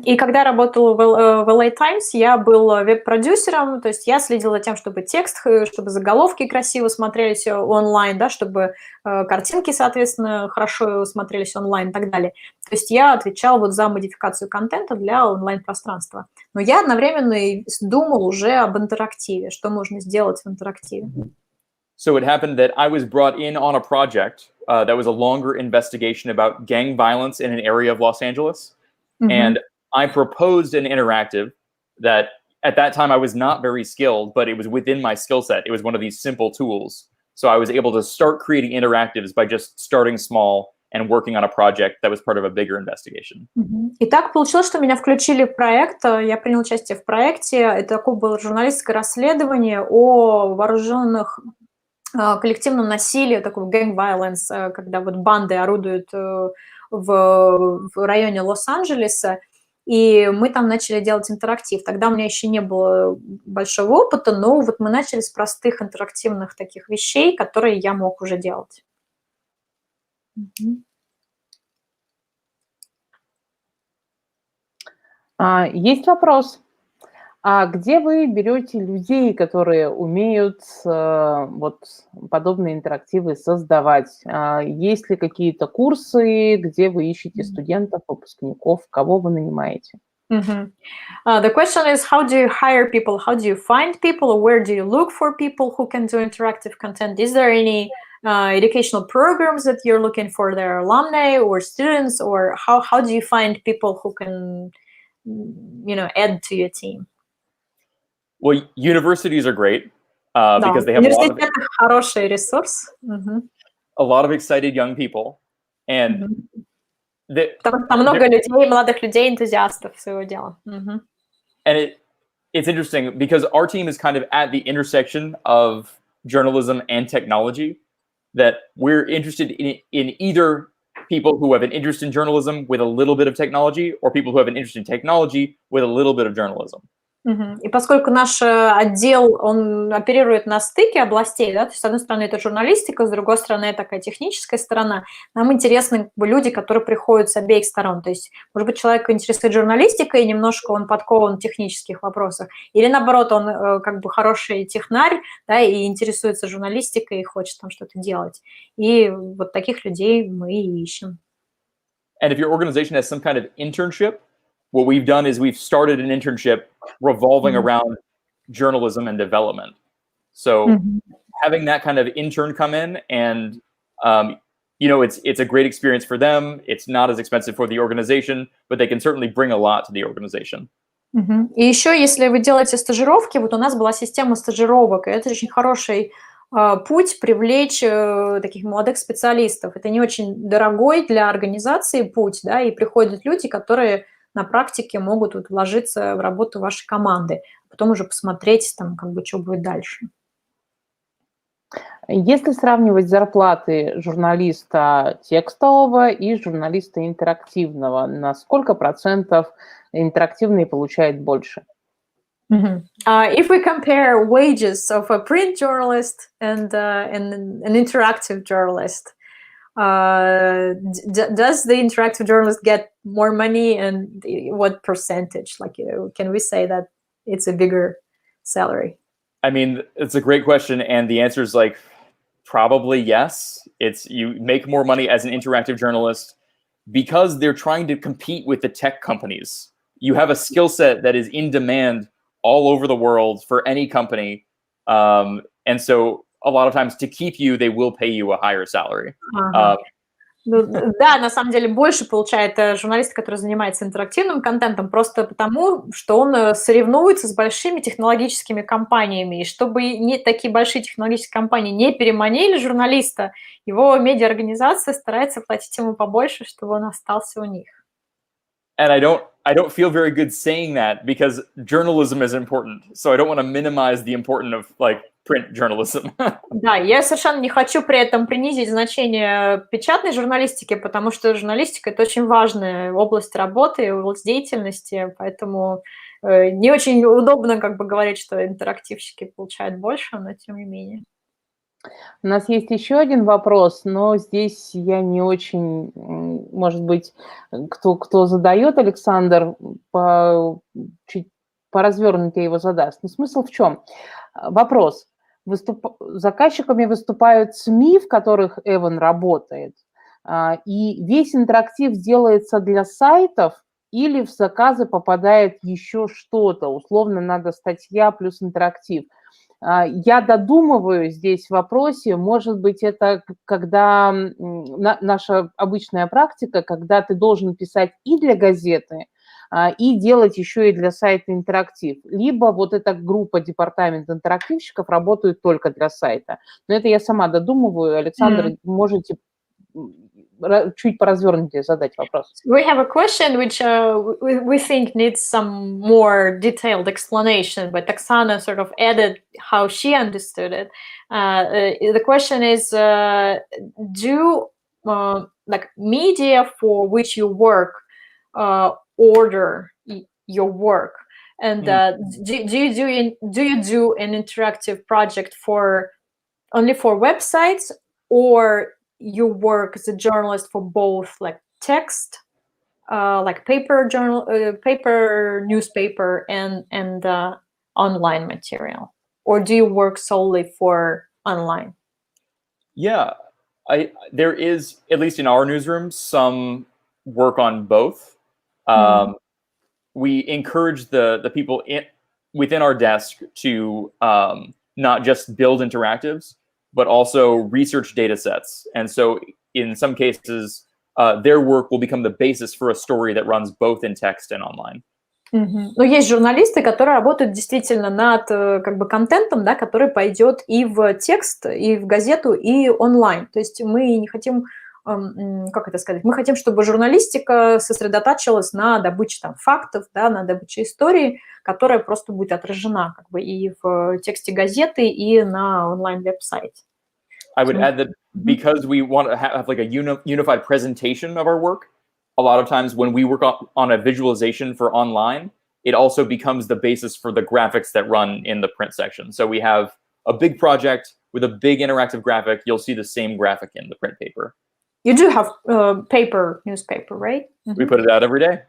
И когда я работала в LA Times, я был веб-продюсером, то есть я следила за тем, чтобы текст, чтобы заголовки красиво смотрелись онлайн, да, чтобы картинки, соответственно, хорошо смотрелись онлайн и так далее. То есть я отвечала за модификацию контента для онлайн-пространства. Но я одновременно и думал уже об интерактиве, что можно сделать в интерактиве. So it happened that I was brought in on a project that was a longer investigation about gang violence in an area of Los Angeles. And I proposed an interactive that at that time I was not very skilled, but it was within my skill set. It was one of these simple tools. So I was able to start creating interactives by just starting small and working on a project that was part of a bigger investigation. И так получилось, что меня включили в проект, я принял участие в проекте. Это такое было журналистское расследование о вооруженных коллективном насилии, такой gang violence, когда вот банды орудуют в районе Лос-Анджелеса, и мы там начали делать интерактив. Тогда у меня еще не было большого опыта, но вот мы начали с простых интерактивных таких вещей, которые я мог уже делать. Есть вопрос. А где вы берете людей, которые умеют подобные интерактивы создавать? Есть ли какие-то курсы, где вы ищете студентов, выпускников, кого вы нанимаете? The question is, how do you hire people? How do you find people? Where do you look for people who can do interactive content? Is there any educational programs that you're looking for their alumni or students? Or how do you find people who can, add to your team? Well, universities are great because they have университеты хороший ресурс. a lot of excited young people. And Там много людей, молодых людей, энтузиастов своего дела. And it's interesting because our team is kind of at the intersection of journalism and technology, that we're interested in either people who have an interest in journalism with a little bit of technology, or people who have an interest in technology with a little bit of journalism. И поскольку наш отдел, он оперирует на стыке областей, да, то есть, с одной стороны, это журналистика, с другой стороны, такая техническая сторона, нам интересны люди, которые приходят с обеих сторон. То есть, может быть, человек интересует журналистикой, и немножко он подкован в технических вопросах, или, наоборот, он хороший технарь, да, и интересуется журналистикой, и хочет там что-то делать. И вот таких людей мы и ищем. And if your organization has some kind of internship, what we've done is we've started an internship revolving around journalism and development. So having that kind of intern come in and, it's a great experience for them. It's not as expensive for the organization, but they can certainly bring a lot to the organization. И еще, если вы делаете стажировки, вот у нас была система стажировок, и это очень хороший путь привлечь таких молодых специалистов. Это не очень дорогой для организации путь, да, и приходят люди, которые на практике могут вложиться в работу вашей команды, а потом уже посмотреть, что будет дальше. Если сравнивать зарплаты журналиста текстового и журналиста интерактивного, на сколько процентов интерактивный получает больше? If we compare wages of a print journalist and an interactive journalist, does the interactive journalist get more money, and what percentage? Like, can we say that it's a bigger salary? I mean, it's a great question, and the answer is like probably yes. It's you make more money as an interactive journalist because they're trying to compete with the tech companies. You have a skill set that is in demand all over the world for any company, and so a lot of times to keep you, they will pay you a higher salary. Да, на самом деле больше получает журналист, который занимается интерактивным контентом, просто потому, что он соревнуется с большими технологическими компаниями. И чтобы такие большие технологические компании не переманили журналиста, его медиаорганизация старается платить ему побольше, чтобы он остался у них. And I don't feel very good saying that because journalism is important. So I don't want to minimize the importance of like print journalism. Да, я совершенно не хочу при этом принизить значение печатной журналистики, потому что журналистика – это очень важная область работы, область деятельности, поэтому не очень удобно как бы говорить, что интерактивщики получают больше, но тем не менее. У нас есть еще один вопрос, но здесь я не очень, может быть, кто задает, Александр, чуть поразвернутее его задаст. Но смысл в чем? Вопрос. Заказчиками выступают СМИ, в которых Эван работает, и весь интерактив делается для сайтов, или в заказы попадает еще что-то, условно надо статья плюс интерактив. Я додумываю здесь в вопросе, может быть, это когда наша обычная практика, когда ты должен писать и для газеты, и делать еще и для сайта интерактив. Либо вот эта группа департамент интерактивщиков работают только для сайта. Но это я сама додумываю. Александр, можете чуть поразвернутее задать вопрос. We have a question which we think needs some more detailed explanation, but Oksana sort of added how she understood it. The question is, do like media for which you work order your work, and do you do an interactive project only for websites, or you work as a journalist for both, like text, like paper newspaper, and online material, or do you work solely for online? Yeah, there is, at least in our newsroom, some work on both. We encourage the people within our desk to not just build interactives, but also research data sets. And so in some cases, their work will become the basis for a story that runs both in text and online. Но есть журналисты, которые работают действительно над как бы контентом, да, который пойдет и в текст, и в газету, и онлайн. То есть мы не хотим, как это сказать, мы хотим, чтобы журналистика сосредотачивалась на добыче там фактов, да, на добыче истории, которая просто будет отражена как бы и в тексте газеты, и на онлайн-веб-сайте. I would add that because we want to have like a unified presentation of our work, a lot of times when we work on a visualization for online, it also becomes the basis for the graphics that run in the print section. So we have a big project with a big interactive graphic. You'll see the same graphic in the print paper. You do have paper newspaper, right? We put it out every day.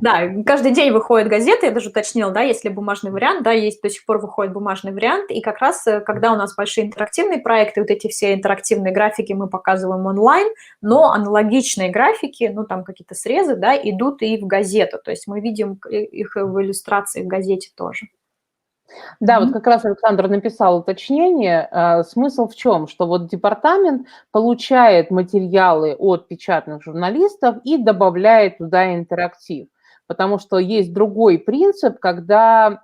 Да, каждый день выходит газета, я даже уточнила, да, есть ли бумажный вариант, да, есть до сих пор выходит бумажный вариант, и как раз, когда у нас большие интерактивные проекты, вот эти все интерактивные графики мы показываем онлайн, но аналогичные графики, ну, там какие-то срезы, да, идут и в газету, то есть мы видим их в иллюстрации в газете тоже. Да, вот как раз Александр написал уточнение. Смысл в чем? Что вот департамент получает материалы от печатных журналистов и добавляет туда интерактив. Потому что есть другой принцип, когда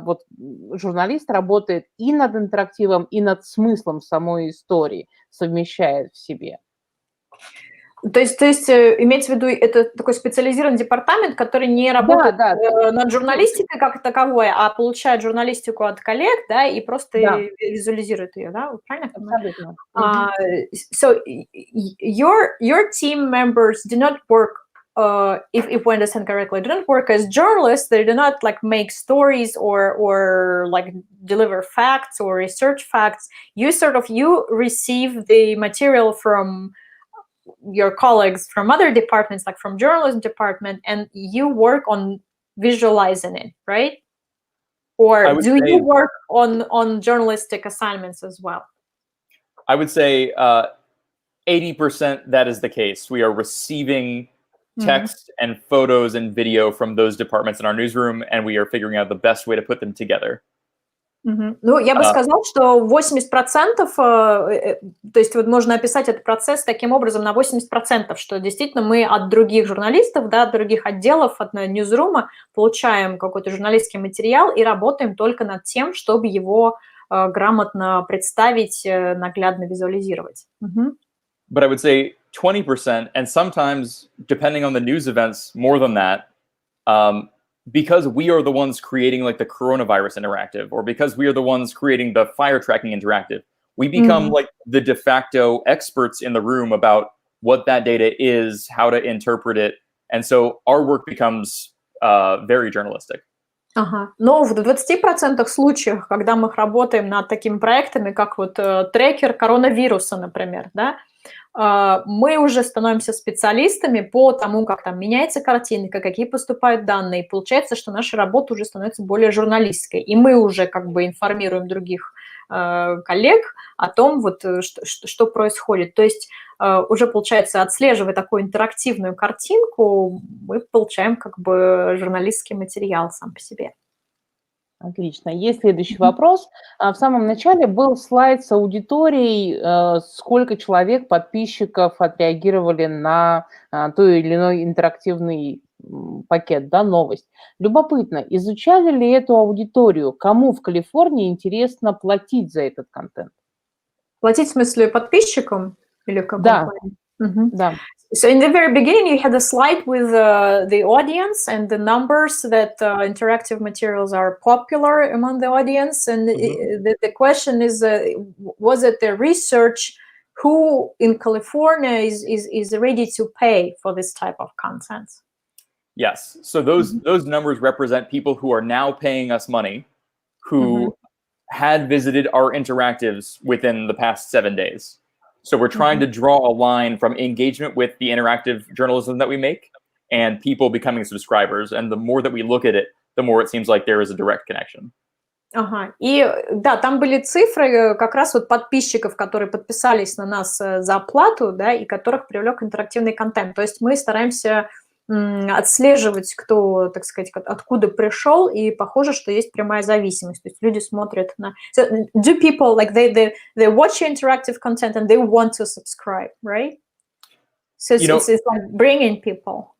вот журналист работает и над интерактивом, и над смыслом самой истории, совмещает в себе. То есть имеется в виду, это такой специализированный департамент, который не работает над журналистикой как таковой, а получает журналистику от коллег, да, и просто визуализирует ее, да? Правильно? Абсолютно. So your team members do not work, if we understand correctly, do not work as journalists. They do not like make stories or like deliver facts or research facts. You receive the material from your colleagues from other departments, like from journalism department, and you work on visualizing it, right? Or do you work on journalistic assignments as well? I would say 80% that is the case. We are receiving text and photos and video from those departments in our newsroom, and we are figuring out the best way to put them together. Ну, я бы сказала, что 80%, то есть вот можно описать этот процесс таким образом на 80%, что действительно мы от других журналистов, да, от других отделов, от ньюзрума получаем какой-то журналистский материал и работаем только над тем, чтобы его грамотно представить, наглядно визуализировать. But I would say 20%, and sometimes, depending on the news events, more than that, because we are the ones creating like the coronavirus interactive, or because we are the ones creating the fire tracking interactive, we become like the de facto experts in the room about what that data is, how to interpret it. And so our work becomes very journalistic. Ага. Но в 20% случаев, когда мы работаем над такими проектами, как вот трекер коронавируса, например, да, мы уже становимся специалистами по тому, как там меняется картинка, какие поступают данные. И получается, что наша работа уже становится более журналистской. И мы уже как бы информируем других коллег о том, вот, что происходит. То есть уже, получается, отслеживая такую интерактивную картинку, мы получаем как бы журналистский материал сам по себе. Отлично. Есть следующий вопрос. В самом начале был слайд с аудиторией, сколько человек, подписчиков отреагировали на той или иной интерактивный пакет, да, новость. Любопытно, изучали ли эту аудиторию, кому в Калифорнии интересно платить за этот контент? Платить в смысле подписчикам или в каком плане? Да. So in the very beginning, you had a slide with the audience and the numbers that interactive materials are popular among the audience. And the question is, was it the research who in California is ready to pay for this type of content? Yes. So those numbers represent people who are now paying us money, who had visited our interactives within the past 7 days. So we're trying to draw a line from engagement with the interactive journalism that we make and people becoming subscribers. And the more that we look at it, the more it seems like there is a direct connection. Ага. И да, там были цифры как раз вот подписчиков, которые подписались на нас за оплату, да, и которых привлек интерактивный контент. То есть мы стараемся отслеживать, кто, так сказать, откуда пришел, и похоже, что есть прямая зависимость. То есть люди смотрят на... So, do people, like, they watch interactive content and they want to subscribe, right? So it's like bringing people.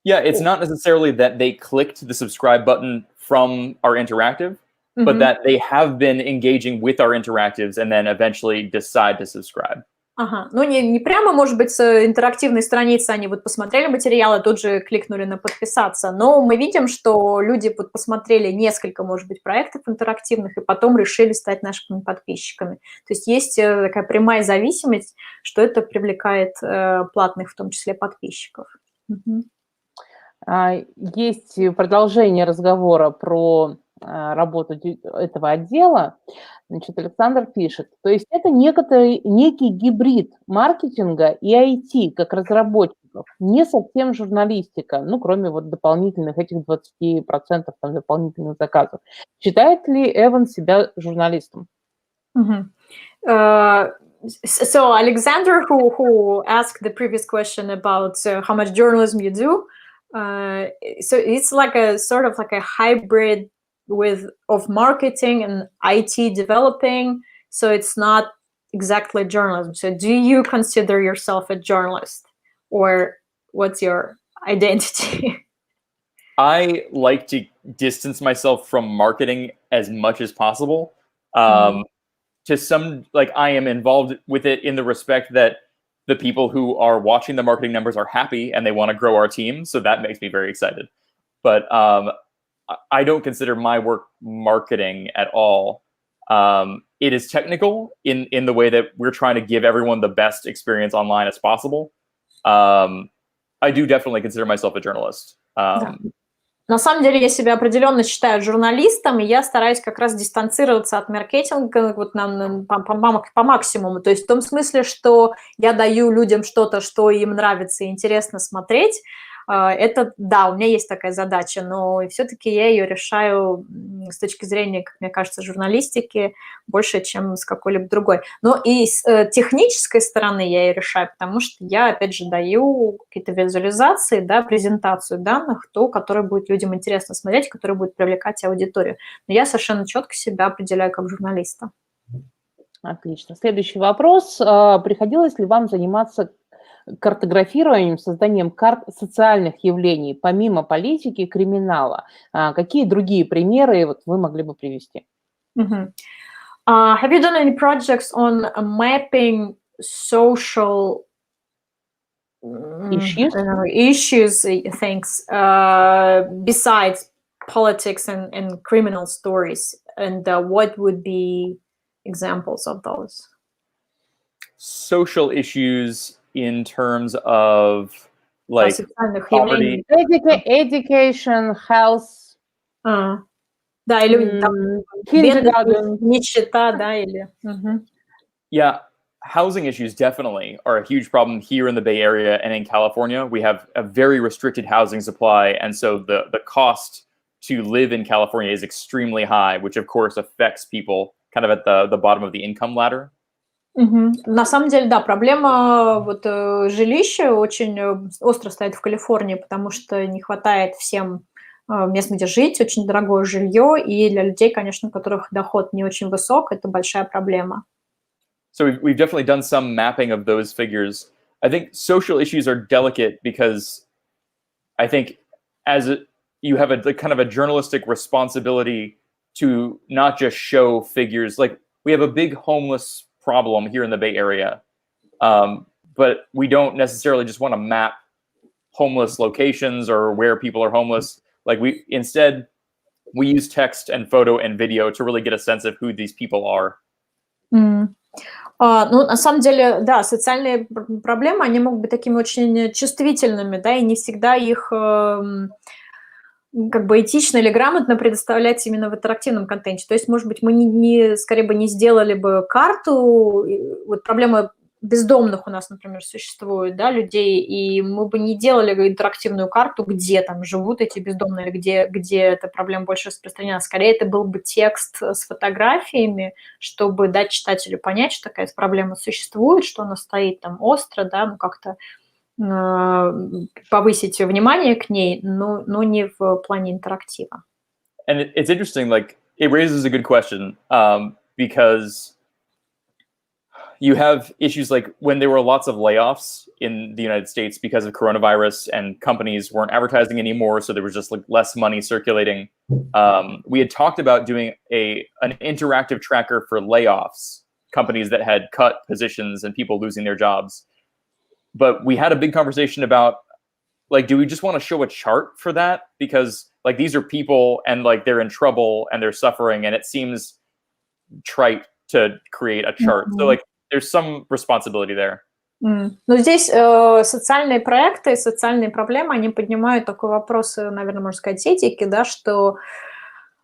Yeah, it's not necessarily that they clicked the subscribe button from our interactive, but that they have been engaging with our interactives and then eventually decide to subscribe. Ага, ну не прямо, может быть, с интерактивной страницы они вот посмотрели материалы, тут же кликнули на подписаться, но мы видим, что люди вот посмотрели несколько, может быть, проектов интерактивных и потом решили стать нашими подписчиками. То есть есть такая прямая зависимость, что это привлекает платных, в том числе, подписчиков. Есть продолжение разговора про работу этого отдела. Значит, Александр пишет, то есть это некий гибрид маркетинга и IT, как разработчиков, не совсем журналистика, ну, кроме вот дополнительных этих 20% там, дополнительных заказов. Считает ли Эван себя журналистом? So Alexander, who asked the previous question about how much journalism you do, so it's like a sort of like a hybrid of marketing and IT developing, so it's not exactly journalism. So do you consider yourself a journalist, or what's your identity? I like to distance myself from marketing as much as possible. To some, like, I am involved with it in the respect that the people who are watching the marketing numbers are happy and they want to grow our team. So that makes me very excited. But I don't consider my work marketing at all. It is technical in the way that we're trying to give everyone the best experience online as possible. I do definitely consider myself a journalist. Да. На самом деле я себя определенно считаю журналистом, и я стараюсь как раз дистанцироваться от маркетинга вот по максимуму. То есть в том смысле, что я даю людям что-то, что им нравится и интересно смотреть. Это, да, у меня есть такая задача, но все-таки я ее решаю с точки зрения, как мне кажется, журналистики больше, чем с какой-либо другой. Но и с технической стороны я ее решаю, потому что я, опять же, даю какие-то визуализации, да, презентацию данных, которые будет людям интересно смотреть, которые будут привлекать аудиторию. Но я совершенно четко себя определяю как журналиста. Отлично. Следующий вопрос. Приходилось ли вам заниматься картографированием, созданием карт социальных явлений, помимо политики и криминала? Какие другие примеры вот вы могли бы привести? Have you done any projects on mapping social issues, things, besides politics and criminal stories? And what would be examples of those? Social issues in terms of like poverty. Education, health. Да, или там, бедность, нищета, да, или... Yeah, housing issues definitely are a huge problem here in the Bay Area and in California. We have a very restricted housing supply, and so the cost to live in California is extremely high, which of course affects people kind of at the bottom of the income ladder. На самом деле, да, проблема вот жилища очень остро стоит в Калифорнии, потому что не хватает всем мест, где жить, очень дорогое жилье, и для людей, конечно, у которых доход не очень высок, это большая проблема. So we've definitely done some mapping of those figures. I think social issues are delicate because I think you have a kind of a journalistic responsibility to not just show figures. Like we have a big homeless problem here in the Bay Area, but we don't necessarily just want to map homeless locations or where people are homeless. Like we use text and photo and video to really get a sense of who these people are. Ну, на самом деле, да, социальные проблемы, они могут быть такими очень чувствительными, да, и не всегда их как бы этично или грамотно предоставлять именно в интерактивном контенте. То есть, может быть, мы скорее бы не сделали бы карту, вот проблема бездомных у нас, например, существует, да, людей, и мы бы не делали интерактивную карту, где там живут эти бездомные, или где эта проблема больше распространена. Скорее, это был бы текст с фотографиями, чтобы дать читателю понять, что такая проблема существует, что она стоит там остро, да, ну как-то повысить внимание к ней, но не в плане интерактива. And it's interesting, like, it raises a good question, because you have issues like when there were lots of layoffs in the United States because of coronavirus and companies weren't advertising anymore, so there was just like less money circulating. We had talked about doing an interactive tracker for layoffs, companies that had cut positions and people losing their jobs. But we had a big conversation about, like, do we just want to show a chart for that? Because like these are people and like they're in trouble and they're suffering, and it seems trite to create a chart. So like there's some responsibility there. Но здесь социальные проекты, социальные проблемы, они поднимают такой вопрос, наверное, можно сказать, этики, да, что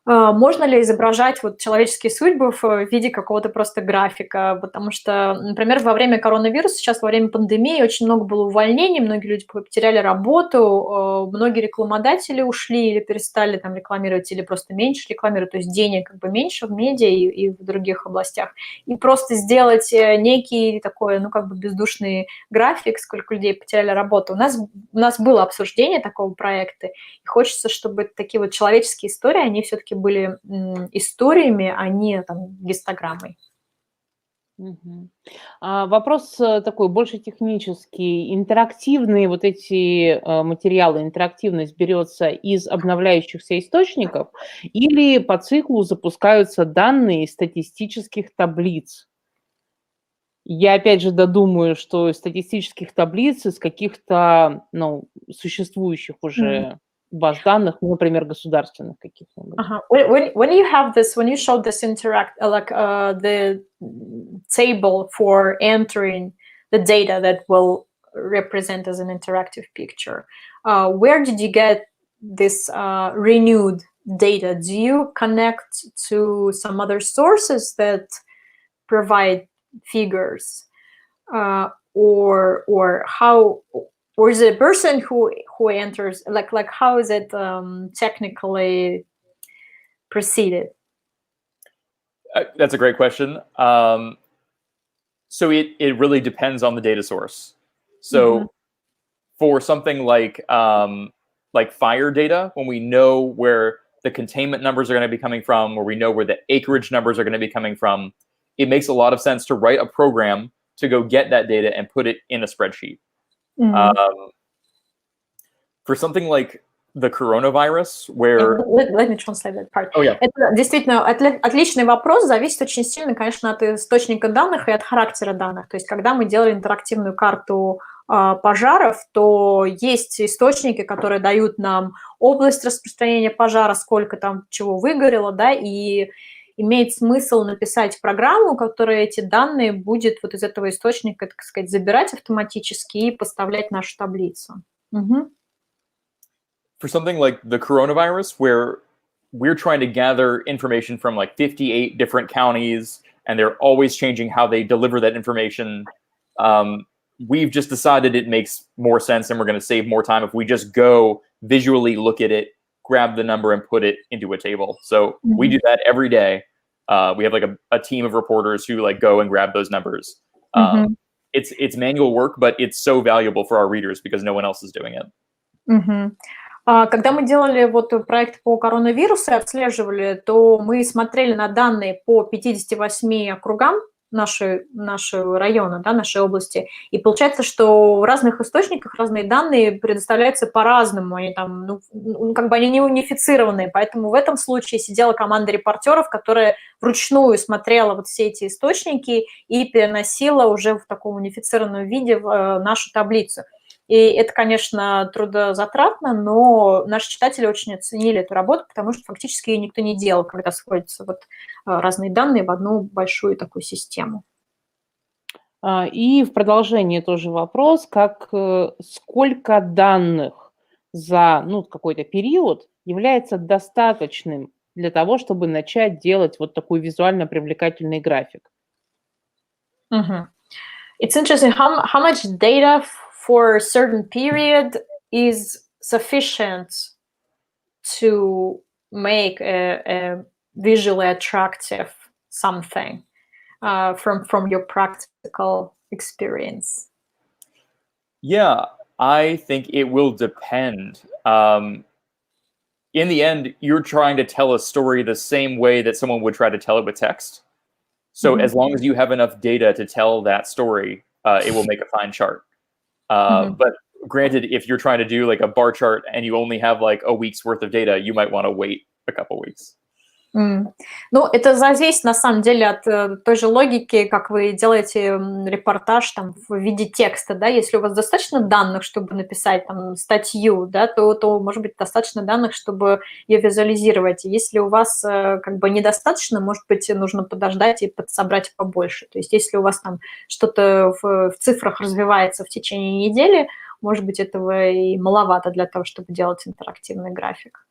можно ли изображать вот человеческие судьбы в виде какого-то просто графика, потому что, например, во время коронавируса, сейчас во время пандемии очень много было увольнений, многие люди потеряли работу, многие рекламодатели ушли или перестали там рекламировать, или просто меньше рекламируют, то есть денег как бы меньше в медиа и в других областях. И просто сделать некий такой, ну, как бы бездушный график, сколько людей потеряли работу. У нас было обсуждение такого проекта, и хочется, чтобы такие вот человеческие истории, они все-таки были историями, а не там гистограммой. Вопрос такой, больше технический. Интерактивные вот эти материалы, интерактивность берется из обновляющихся источников или по циклу запускаются данные из статистических таблиц? Я опять же додумаю, что из статистических таблиц, из каких-то, ну, существующих уже баз данных, ну, например, государственных каких-нибудь. When you have this, when you show this the table for entering the data that will represent as an interactive picture, where did you get this renewed data? Do you connect to some other sources that provide figures, or how, or is it a person who enters, like how is it technically proceeded? That's a great question. So it really depends on the data source. So for something like fire data, when we know where the containment numbers are going to be coming from, or we know where the acreage numbers are going to be coming from, it makes a lot of sense to write a program to go get that data and put it in a spreadsheet. For something like the coronavirus, where... Let me translate that part. Oh, yeah. Это действительно отличный вопрос, зависит очень сильно, конечно, от источника данных и от характера данных. То есть, когда мы делали интерактивную карту пожаров, то есть источники, которые дают нам область распространения пожара, сколько там чего выгорело, да, и имеет смысл написать программу, которая эти данные будет вот из этого источника, так сказать, забирать автоматически и поставлять в нашу таблицу. For something like the coronavirus, where we're trying to gather information from like 58 different counties, and they're always changing how they deliver that information, we've just decided it makes more sense and we're going to save more time if we just go visually look at it, grab the number and put it into a table. So we do that every day. We have like a team of reporters who like go and grab those numbers. It's manual work, but it's so valuable for our readers because no one else is doing it. Когда мы делали вот проект по коронавирусу и отслеживали, то мы смотрели на данные по 58 округам нашего района, да, нашей области. И получается, что в разных источниках разные данные предоставляются по-разному. Они там, как бы они не унифицированные. Поэтому в этом случае сидела команда репортеров, которая вручную смотрела вот все эти источники и переносила уже в таком унифицированном виде в нашу таблицу. И это, конечно, трудозатратно, но наши читатели очень оценили эту работу, потому что фактически ее никто не делал, когда сходятся вот разные данные в одну большую такую систему. И в продолжение тоже вопрос, сколько данных за какой-то период является достаточным для того, чтобы начать делать вот такой визуально привлекательный график? It's interesting how much data for a certain period is sufficient to make a visually attractive something from your practical experience. Yeah, I think it will depend. In the end, you're trying to tell a story the same way that someone would try to tell it with text. So as long as you have enough data to tell that story, it will make a fine chart. But granted, if you're trying to do like a bar chart and you only have like a week's worth of data, you might want to wait a couple weeks. Ну, это зависит, на самом деле, от той же логики, как вы делаете репортаж там, в виде текста, да, если у вас достаточно данных, чтобы написать там статью, да, то может быть, достаточно данных, чтобы ее визуализировать. Если у вас как бы недостаточно, может быть, нужно подождать и подсобрать побольше. То есть если у вас там что-то в цифрах развивается в течение недели, может быть, этого и маловато для того, чтобы делать интерактивный график.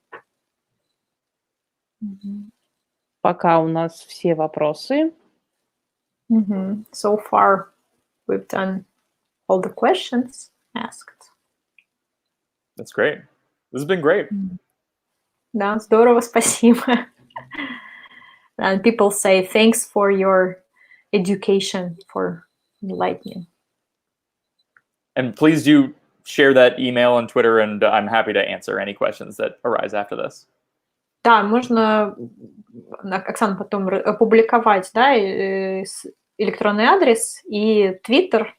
Пока у нас все вопросы. So far, we've done all the questions asked. That's great. This has been great. Да, здорово, спасибо. And people say thanks for your education, for enlightening. And please do share that email on Twitter, and I'm happy to answer any questions that arise after this. Да, можно, Оксана, потом опубликовать, да, электронный адрес и Твиттер,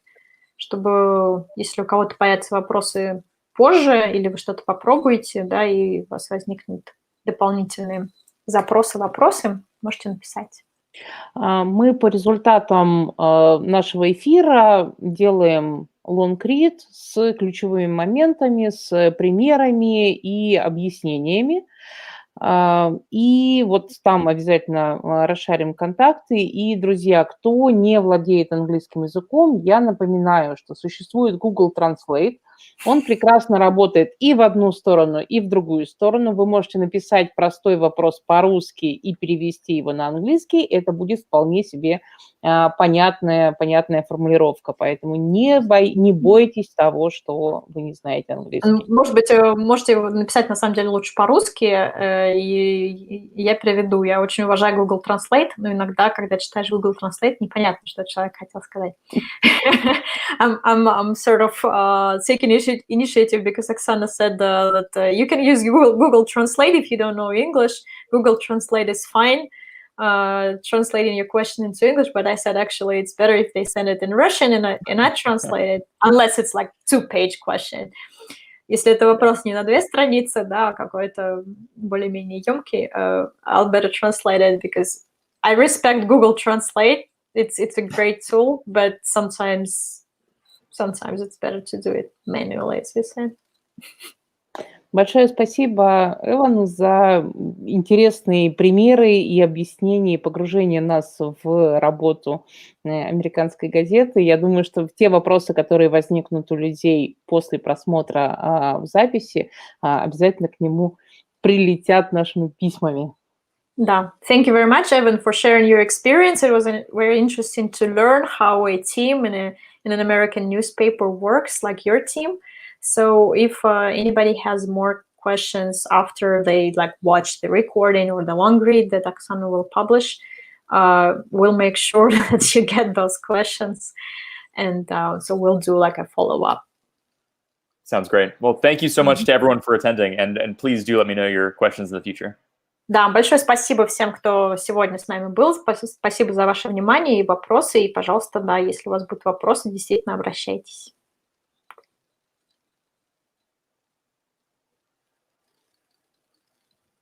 чтобы, если у кого-то появятся вопросы позже, или вы что-то попробуете, да, и у вас возникнут дополнительные запросы, вопросы, можете написать. Мы по результатам нашего эфира делаем лонг-рид с ключевыми моментами, с примерами и объяснениями. И вот там обязательно расшарим контакты. И, друзья, кто не владеет английским языком, я напоминаю, что существует Google Translate. Он прекрасно работает и в одну сторону, и в другую сторону. Вы можете написать простой вопрос по-русски и перевести его на английский. Это будет вполне себе понятная формулировка. Поэтому не бойтесь того, что вы не знаете английский. Может быть, можете написать, на самом деле, лучше по-русски, и я переведу. Я очень уважаю Google Translate, но иногда, когда читаешь Google Translate, непонятно, что человек хотел сказать. I'm sort of taking initiative because Oksana said that you can use Google Translate if you don't know English. Google Translate is fine. Translating your question into English, but I said actually it's better if they send it in Russian and I translate it, unless it's like 2-page question. Если это вопрос не на 2 страницы, да, а какой-то более-менее ёмкий, I'll better translate it because I respect Google Translate. It's a great tool, but sometimes it's better to do it manually, as you said. Большое спасибо Эвану за интересные примеры и объяснения, и погружение нас в работу американской газеты. Я думаю, что те вопросы, которые возникнут у людей после просмотра в записи, обязательно к нему прилетят нашими письмами. Да. Thank you very much, Evan, for sharing your experience. It was very interesting to learn how a team in an American newspaper works, like your team. So if anybody has more questions after they watch the recording or the long read that Oksana will publish, we'll make sure that you get those questions. And so we'll do a follow-up. Sounds great. Well, thank you so much to everyone for attending, and please do let me know your questions in the future. Да, большое спасибо всем, кто сегодня с нами был. Спасибо за ваше внимание и вопросы. И, пожалуйста, да, если у вас будут вопросы, действительно обращайтесь.